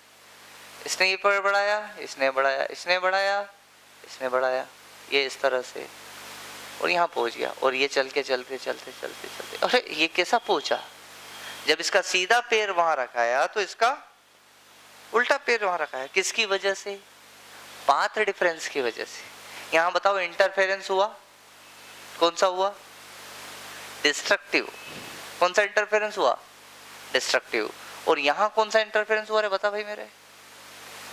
इसने ये पैर बढ़ाया, इसने बढ़ाया, इसने बढ़ाया, इसने बढ़ाया, ये इस तरह से, और यहाँ पहुंच गया। और ये चलते चलते चलते चलते चलते, अरे ये कैसा पहुंचा, जब इसका सीधा पैर वहां रखाया तो इसका उल्टा पैर वहां रखाया। किसकी वजह से, पाथ डिफरेंस की वजह से। यहां बताओ इंटरफेरेंस हुआ, कौन सा हुआ, डिस्ट्रक्टिव। कौन सा इंटरफेरेंस हुआ, डिस्ट्रक्टिव। और यहां कौन सा इंटरफेरेंस हुआ, बता भाई मेरे,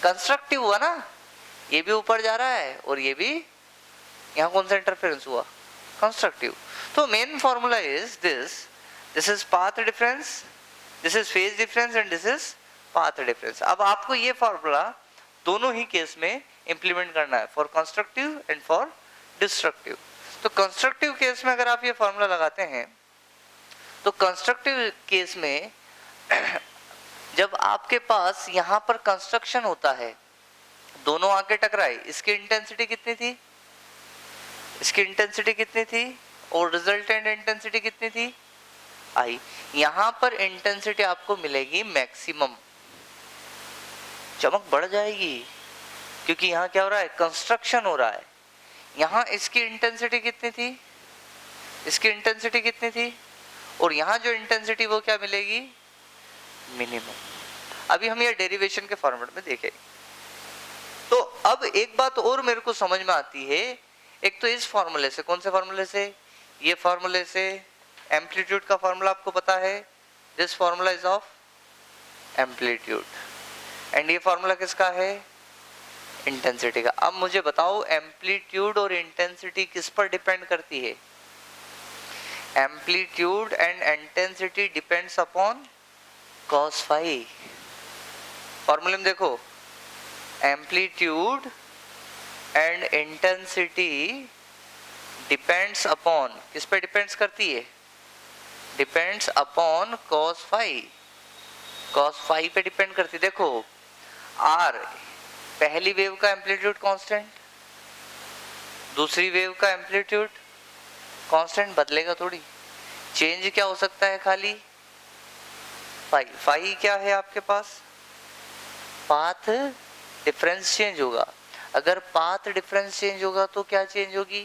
कंस्ट्रक्टिव हुआ ना। ये भी ऊपर जा रहा है और ये भी, यहां कौन सा इंटरफेरेंस हुआ, कंस्ट्रक्टिव। तो main formula is this is path difference, this is phase difference and this is path difference. अब आपको ये फॉर्मूला दोनों ही केस में इंप्लीमेंट करना है, for constructive and for destructive. तो कंस्ट्रक्टिव केस में अगर आप ये फॉर्मूला लगाते हैं, तो कंस्ट्रक्टिव केस में जब आपके पास यहां पर कंस्ट्रक्शन होता है, दोनों आके टकराए, इसकी इंटेंसिटी कितनी थी, इसकी इंटेंसिटी कितनी थी, और रिजल्टेंट इंटेंसिटी कितनी थी, आई। यहां पर इंटेंसिटी आपको मिलेगी मैक्सिमम, चमक बढ़ जाएगी, क्योंकि यहां क्या हो रहा है, कंस्ट्रक्शन हो रहा है। यहां इसकी इंटेंसिटी कितनी थी, इसकी इंटेंसिटी कितनी थी, और यहां जो इंटेंसिटी वो क्या मिलेगी, मिनिमम। अभी हम ये डेरिवेशन के फॉर्मेट में देखेंगे। तो अब एक बात और मेरे को समझ में आती है, एक तो इस फॉर्मूले से, कौन से फॉर्मूले से, ये फॉर्मूले से, एम्पलीट्यूड का फॉर्मूला आपको पता है, this formula is of amplitude, and ये फॉर्मूला किसका है, इंटेंसिटी का। अब मुझे बताओ एम्पलीट्यूड और इंटेंसिटी किस पर डिपेंड करती है, amplitude and intensity depends upon cos फाई। फॉर्मूले में देखो, amplitude and intensity depends upon, किस पे डिपेंड्स करती है, depends upon cos phi, cos phi पे डिपेंड करती है। देखो r, पहली वेव का एम्पलीट्यूड कांस्टेंट, दूसरी वेव का एम्पलीट्यूड कांस्टेंट, बदलेगा थोड़ी, चेंज क्या हो सकता है, खाली फाई। फाई क्या है आपके पास, पाथ डिफरेंस चेंज होगा। अगर पाथ डिफरेंस चेंज होगा तो क्या चेंज होगी,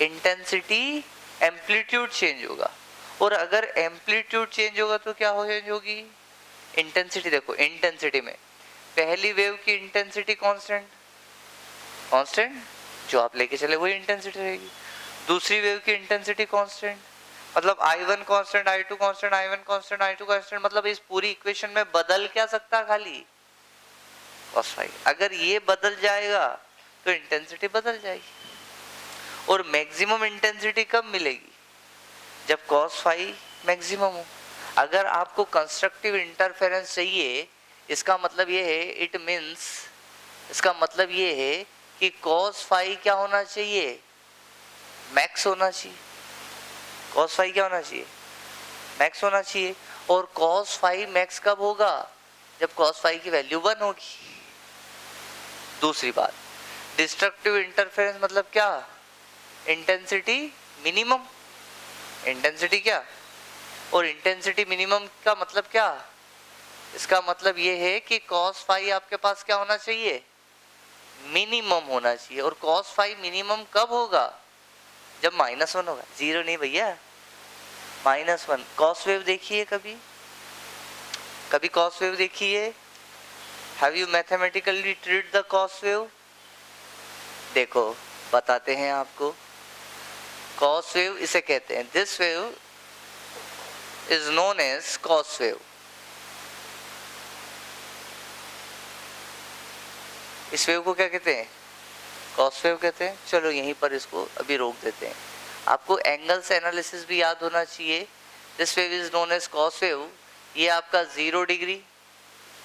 इंटेंसिटी, एम्पलीट्यूड चेंज होगा। और अगर एम्पलीट्यूड चेंज होगा तो क्या हो चेंज होगी, इंटेंसिटी। देखो इंटेंसिटी में पहली वेव की इंटेंसिटी कांस्टेंट, कांस्टेंट जो आप लेके चले वही इंटेंसिटी रहेगी। दूसरी वेव की इंटेंसिटी कांस्टेंट, मतलब I1 constant, I2 constant, I1 constant, I2 constant, मतलब इस पूरी इक्वेशन में बदल क्या सकता है खाली cos फाई। अगर ये बदल जाएगा तो इंटेंसिटी बदल जाएगी। और मैक्सिमम इंटेंसिटी कब मिलेगी? जब cos फाई मैक्सिमम हो। अगर आपको कंस्ट्रक्टिव इंटरफेरेंस चाहिए, इसका मतलब ये है, इट मीन्स, इसका मतलब ये है कि cos फाई क्या होना चाहिए? मैक्स होना चाहिए। cos फाई क्या होना चाहिए? मैक्स होना चाहिए। और cos फाई मैक्स कब होगा? जब cos फाई की वैल्यू 1 होगी। दूसरी बात, डिस्ट्रक्टिव इंटरफेरेंस मतलब क्या? Intensity minimum. इंटेंसिटी क्या? और इंटेंसिटी मिनिमम का मतलब क्या? इसका मतलब ये है कि cos फाई आपके पास क्या होना चाहिए? मिनिमम होना चाहिए। और cos फाई मिनिमम कब होगा? जब -1 होगा। 0 नहीं भैया, -1। cos वेव देखिए कभी, कभी cos वेव देखिए? Have you mathematically treat the cos wave? देखो बताते हैं आपको। cos वेव इसे कहते हैं, this wave is known as cos wave. इस वेव को क्या कहते हैं? cos वेव कहते हैं। चलो यहीं पर इसको अभी रोक देते हैं। आपको एंगल्स एनालिसिस भी याद होना चाहिए। This wave is known as cos wave. ये आपका 0 degree,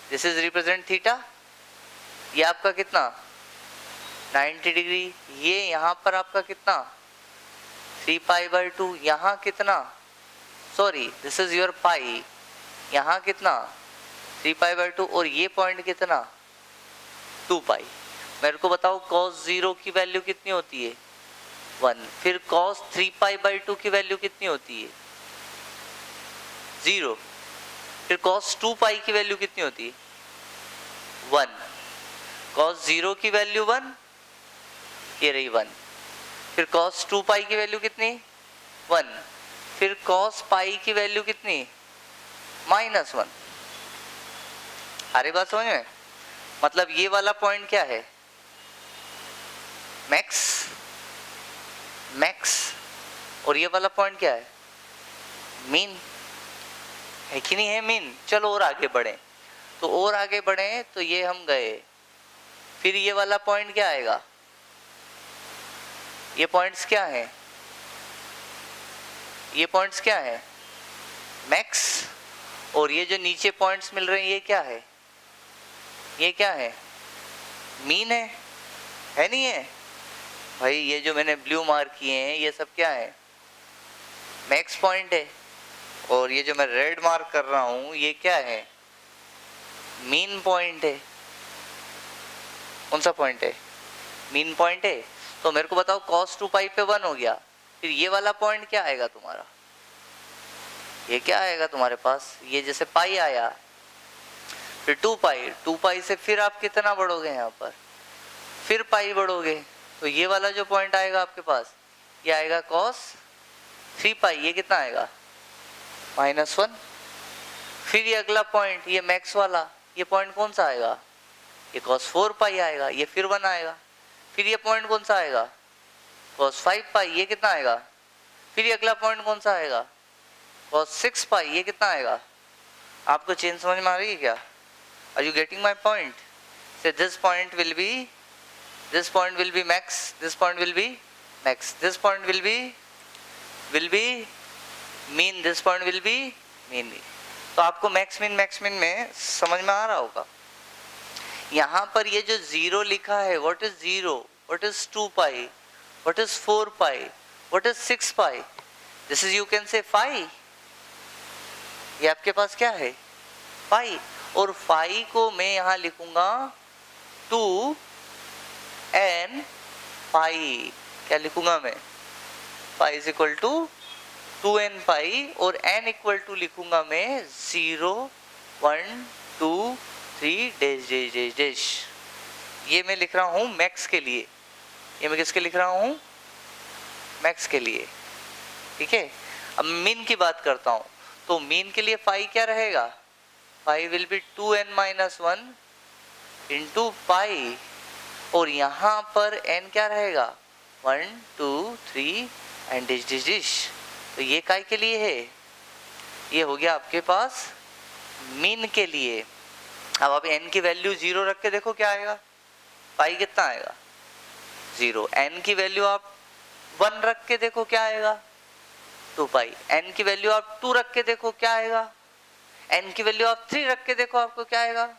this is represent theta. ये आपका कितना? 90 डिग्री। ये यहाँ पर आपका कितना? 3π/2। यहाँ कितना? Sorry, this is your pi. यहाँ कितना? 3π/2। और ये पॉइंट कितना? 2π। मेरे को बताओ cos 0 की वैल्यू कितनी होती है? 1। फिर cos 3π/2 की वैल्यू कितनी होती है? 0। फिर cos 2π की वैल्यू कितनी होती है? 1। cos 0 की वैल्यू 1, ये रही 1। फिर cos 2π की वैल्यू कितनी? 1। फिर cos पाई की वैल्यू कितनी? -1। अरे बात समझ में? मतलब ये वाला पॉइंट क्या है? Max, max. और ये वाला पॉइंट क्या है? मीन है कि नहीं है? मीन। चलो और आगे बढ़े, तो और आगे बढ़े तो ये हम गए। फिर ये वाला पॉइंट क्या आएगा? ये पॉइंट्स क्या है? ये पॉइंट्स क्या है? मैक्स। और ये जो नीचे पॉइंट्स मिल रहे हैं ये क्या है? ये क्या है? मीन है नहीं है? भाई ये जो मैंने ब्लू मार्क किए हैं ये सब क्या है? मैक्स पॉइंट है। और ये जो मैं रेड मार्क कर रहा हूं ये क्या है? मीन पॉइंट है। कौन सा पॉइंट है? मीन पॉइंट है। तो मेरे को बताओ cos 2π पे 1 हो गया। फिर ये वाला पॉइंट क्या आएगा तुम्हारा? ये क्या आएगा तुम्हारे पास? ये जैसे पाई आया, फिर 2π से फिर आप कितना बढ़ोगे यहाँ पर? फिर पाई बढ़ोगे। तो ये वाला जो पॉइंट आएगा आपके पास ये आएगा cos 3π। ये कितना आएगा? -1। फिर ये अगला पॉइंट, ये मैक्स वाला, ये पॉइंट कौन सा आएगा? ये cos 4π आएगा। ये फिर 1 आएगा। फिर ये पॉइंट कौन सा आएगा? cos 5π। ये कितना आएगा? फिर ये अगला पॉइंट कौन सा आएगा? cos 6π। ये कितना आएगा? आपको चेंज समझ में आ रही है क्या? Are you getting my point? से this point will be, this point will be max, this point will be max, this point will be mean, this point will be mean। तो आपको मैक्स मीन में समझ में आ रहा होगा। यहाँ पर ये जो 0 लिखा है, what is 0, what is 2π, what is 4π, what is 6π, this is you can say phi। ये आपके पास क्या है? पाई। और फाई को मैं यहाँ लिखूंगा 2n पाई। क्या लिखूंगा मैं? Pi is equal to 2n pi. और n इक्वल टू लिखूंगा मैं 0 1 2 3 डैश डैश डैश डैश। ये मैं लिख रहा हूँ मैक्स के लिए। ये मैं किसके लिख रहा हूँ? मैक्स के लिए। ठीक है। अब मीन की बात करता हूँ। तो मीन के लिए फाई क्या रहेगा? Phi will be 2n-1 into pi. और यहाँ पर n क्या रहेगा? 1 2 3 एंड डिश डिश डिश। तो ये काय के लिए है, ये हो गया आपके पास मीन के लिए। अब आप n की वैल्यू 0 रख के देखो क्या आएगा, पाई कितना आएगा 0। n की वैल्यू आप 1 रख के देखो क्या आएगा 2 पाई। n की वैल्यू आप 2 रख के देखो क्या आएगा, n की वैल्यू आप 3 रख के देखो आपको क्या आएगा।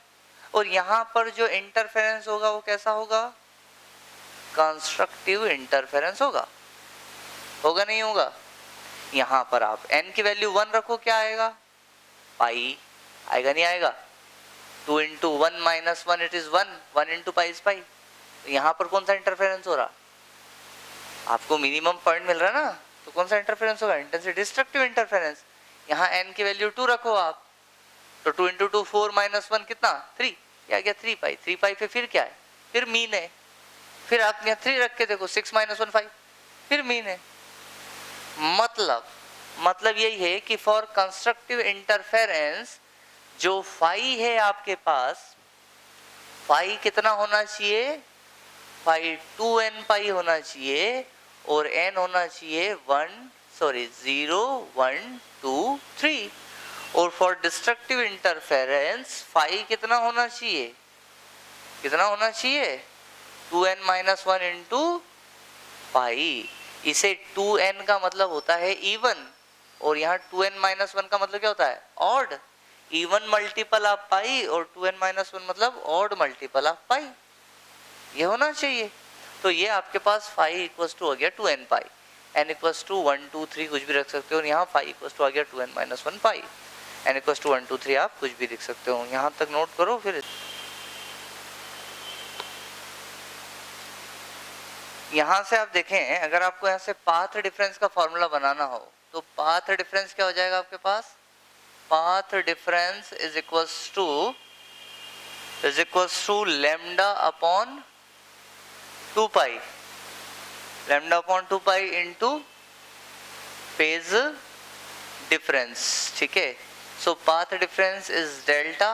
और यहां पर जो इंटरफेरेंस होगा वो कैसा होगा, कंस्ट्रक्टिव इंटरफेरेंस होगा, होगा नहीं होगा। यहां पर आप n की वैल्यू 1 रखो क्या आएगा, पाई आएगा नहीं आएगा। 2 into 1 minus 1 it is 1, 1 into pi is pi। तो यहाँ पर कौन सा इंटरफेरेंस हो रहा, आपको मिनिमम पॉइंट मिल रहा है ना, तो कौन सा इंटरफेरेंस होगा, इंटेंसिटी डिस्ट्रक्टिव इंटरफेरेंस। यहाँ n की वैल्यू 2 रखो आप, तो 2 into 2 4 minus 1 कितना 3, क्या गया 3 पाई। 3 पाई पे फिर क्या है, फिर मीन है। फिर आप यहाँ 3 रख के देखो 6 minus 1 5, फिर मीन है। मतलब यही है कि फॉर कंस्ट्रक्टिव इंटरफेरेंस जो फाई है आपके पास, फाई कितना होना चाहिए, फाई 2n पाई होना चाहिए, और n होना चाहिए 0 1 2 3। और फॉर डिस्ट्रक्टिव इंटरफेरेंस फाई कितना होना चाहिए, कितना होना चाहिए 2n - 1 इंटू पाई। इसे 2n का मतलब होता है इवन, और यहाँ 2n - 1 का मतलब क्या होता है ऑड। इवन मल्टीपल ऑफ पाई और 2n - 1 मतलब ऑड मल्टीपल ऑफ पाई, ये होना चाहिए। तो ये आपके पास फाई इक्वल्स टू हो गया 2n pi, n equals to 1 2 3 कुछ भी रख सकते हो। और यहाँ फाई इक्वल्स टू आ गया 2n - 1 pi, n equals to 1 2 3 आप कुछ भी लिख सकते हो। यहाँ तक नोट करो। फिर यहाँ से आप देखें, अगर आपको यहाँ से पाथ डिफरेंस का फॉर्मूला बनाना हो तो पाथ डिफरेंस क्या हो जाएगा आपके पास, path difference is equals to lambda upon 2 pi, lambda upon 2 pi into phase difference, ठीक है। So path difference is delta,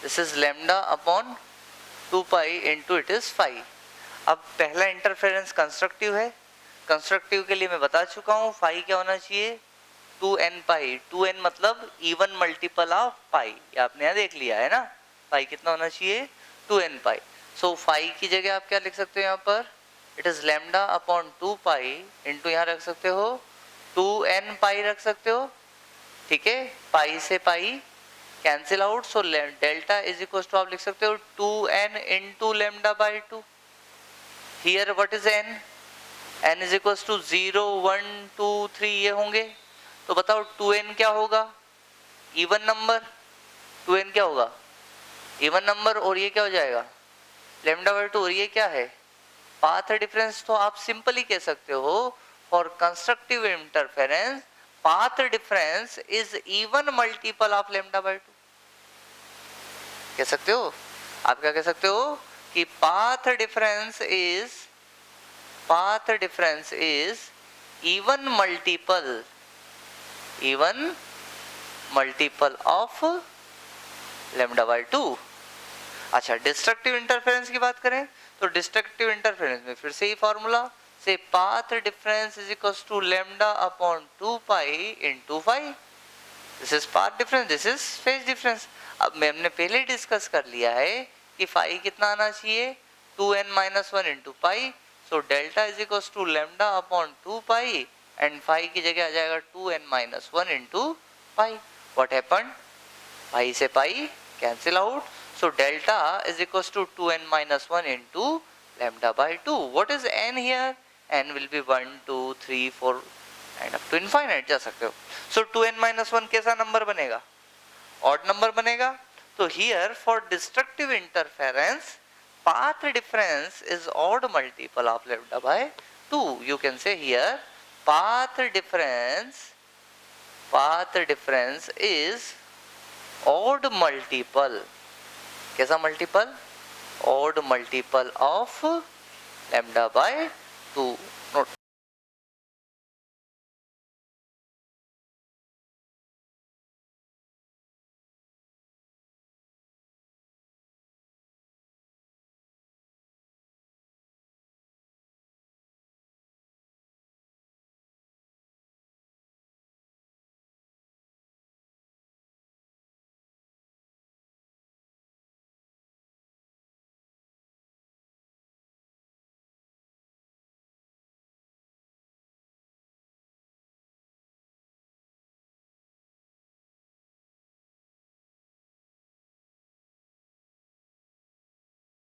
this is lambda upon 2 pi into it is phi. अब पहला इंटरफेरेंस कंस्ट्रक्टिव है, कंस्ट्रक्टिव के लिए मैं बता चुका हूँ फाई क्या होना चाहिए 2n पाई। 2n मतलब इवन मल्टीपल ऑफ पाई, ये आपने यहाँ देख लिया है ना, पाई कितना होना चाहिए 2n पाई। सो फाई की जगह आप क्या लिख सकते हो यहाँ पर, it is lambda upon 2 pi into यहाँ रख सकते हो 2n पाई रख सकते हो, ठीक है। पाई से pi cancel out, so delta is equal to आप लिख सकते हो 2n into lambda by 2। Here what is n, n is equal to 0 1 2 3 ये होंगे। तो बताओ 2n क्या होगा, इवन नंबर, 2n क्या होगा इवन नंबर, और ये क्या हो जाएगा लैम्डा बाई 2, और ये क्या है पाथ डिफरेंस। तो आप सिंपली कह सकते हो for constructive interference path difference is even multiple of lambda by 2, कह सकते हो। आप क्या कह सकते हो कि path difference is even multiple of lambda by 2। अच्छा, डिस्ट्रक्टिव इंटरफेरेंस की बात करें तो डिस्ट्रक्टिव इंटरफेरेंस में फिर से ही फॉर्मूला से path difference is equal to lambda upon 2 pi into phi. This is path difference, this is phase difference. अब हमने पहले डिस्कस कर लिया है कि फाई कितना आना चाहिए 2n - 1 into pi. So delta is equal to lambda upon 2 pi and phi की जगह आ जाएगा 2n - 1 into pi. What happened, pi से pi cancel out, so delta is equals to 2n - 1 into lambda by 2. What is n here? n will be 1 2 3 4 and up to infinite जा सकते हो। so 2n - 1 कैसा number बनेगा, odd number बनेगा। तो here for destructive interference path difference is odd multiple of lambda by 2. You can say here path difference is odd multiple, कैसा multiple, odd multiple of lambda by 2।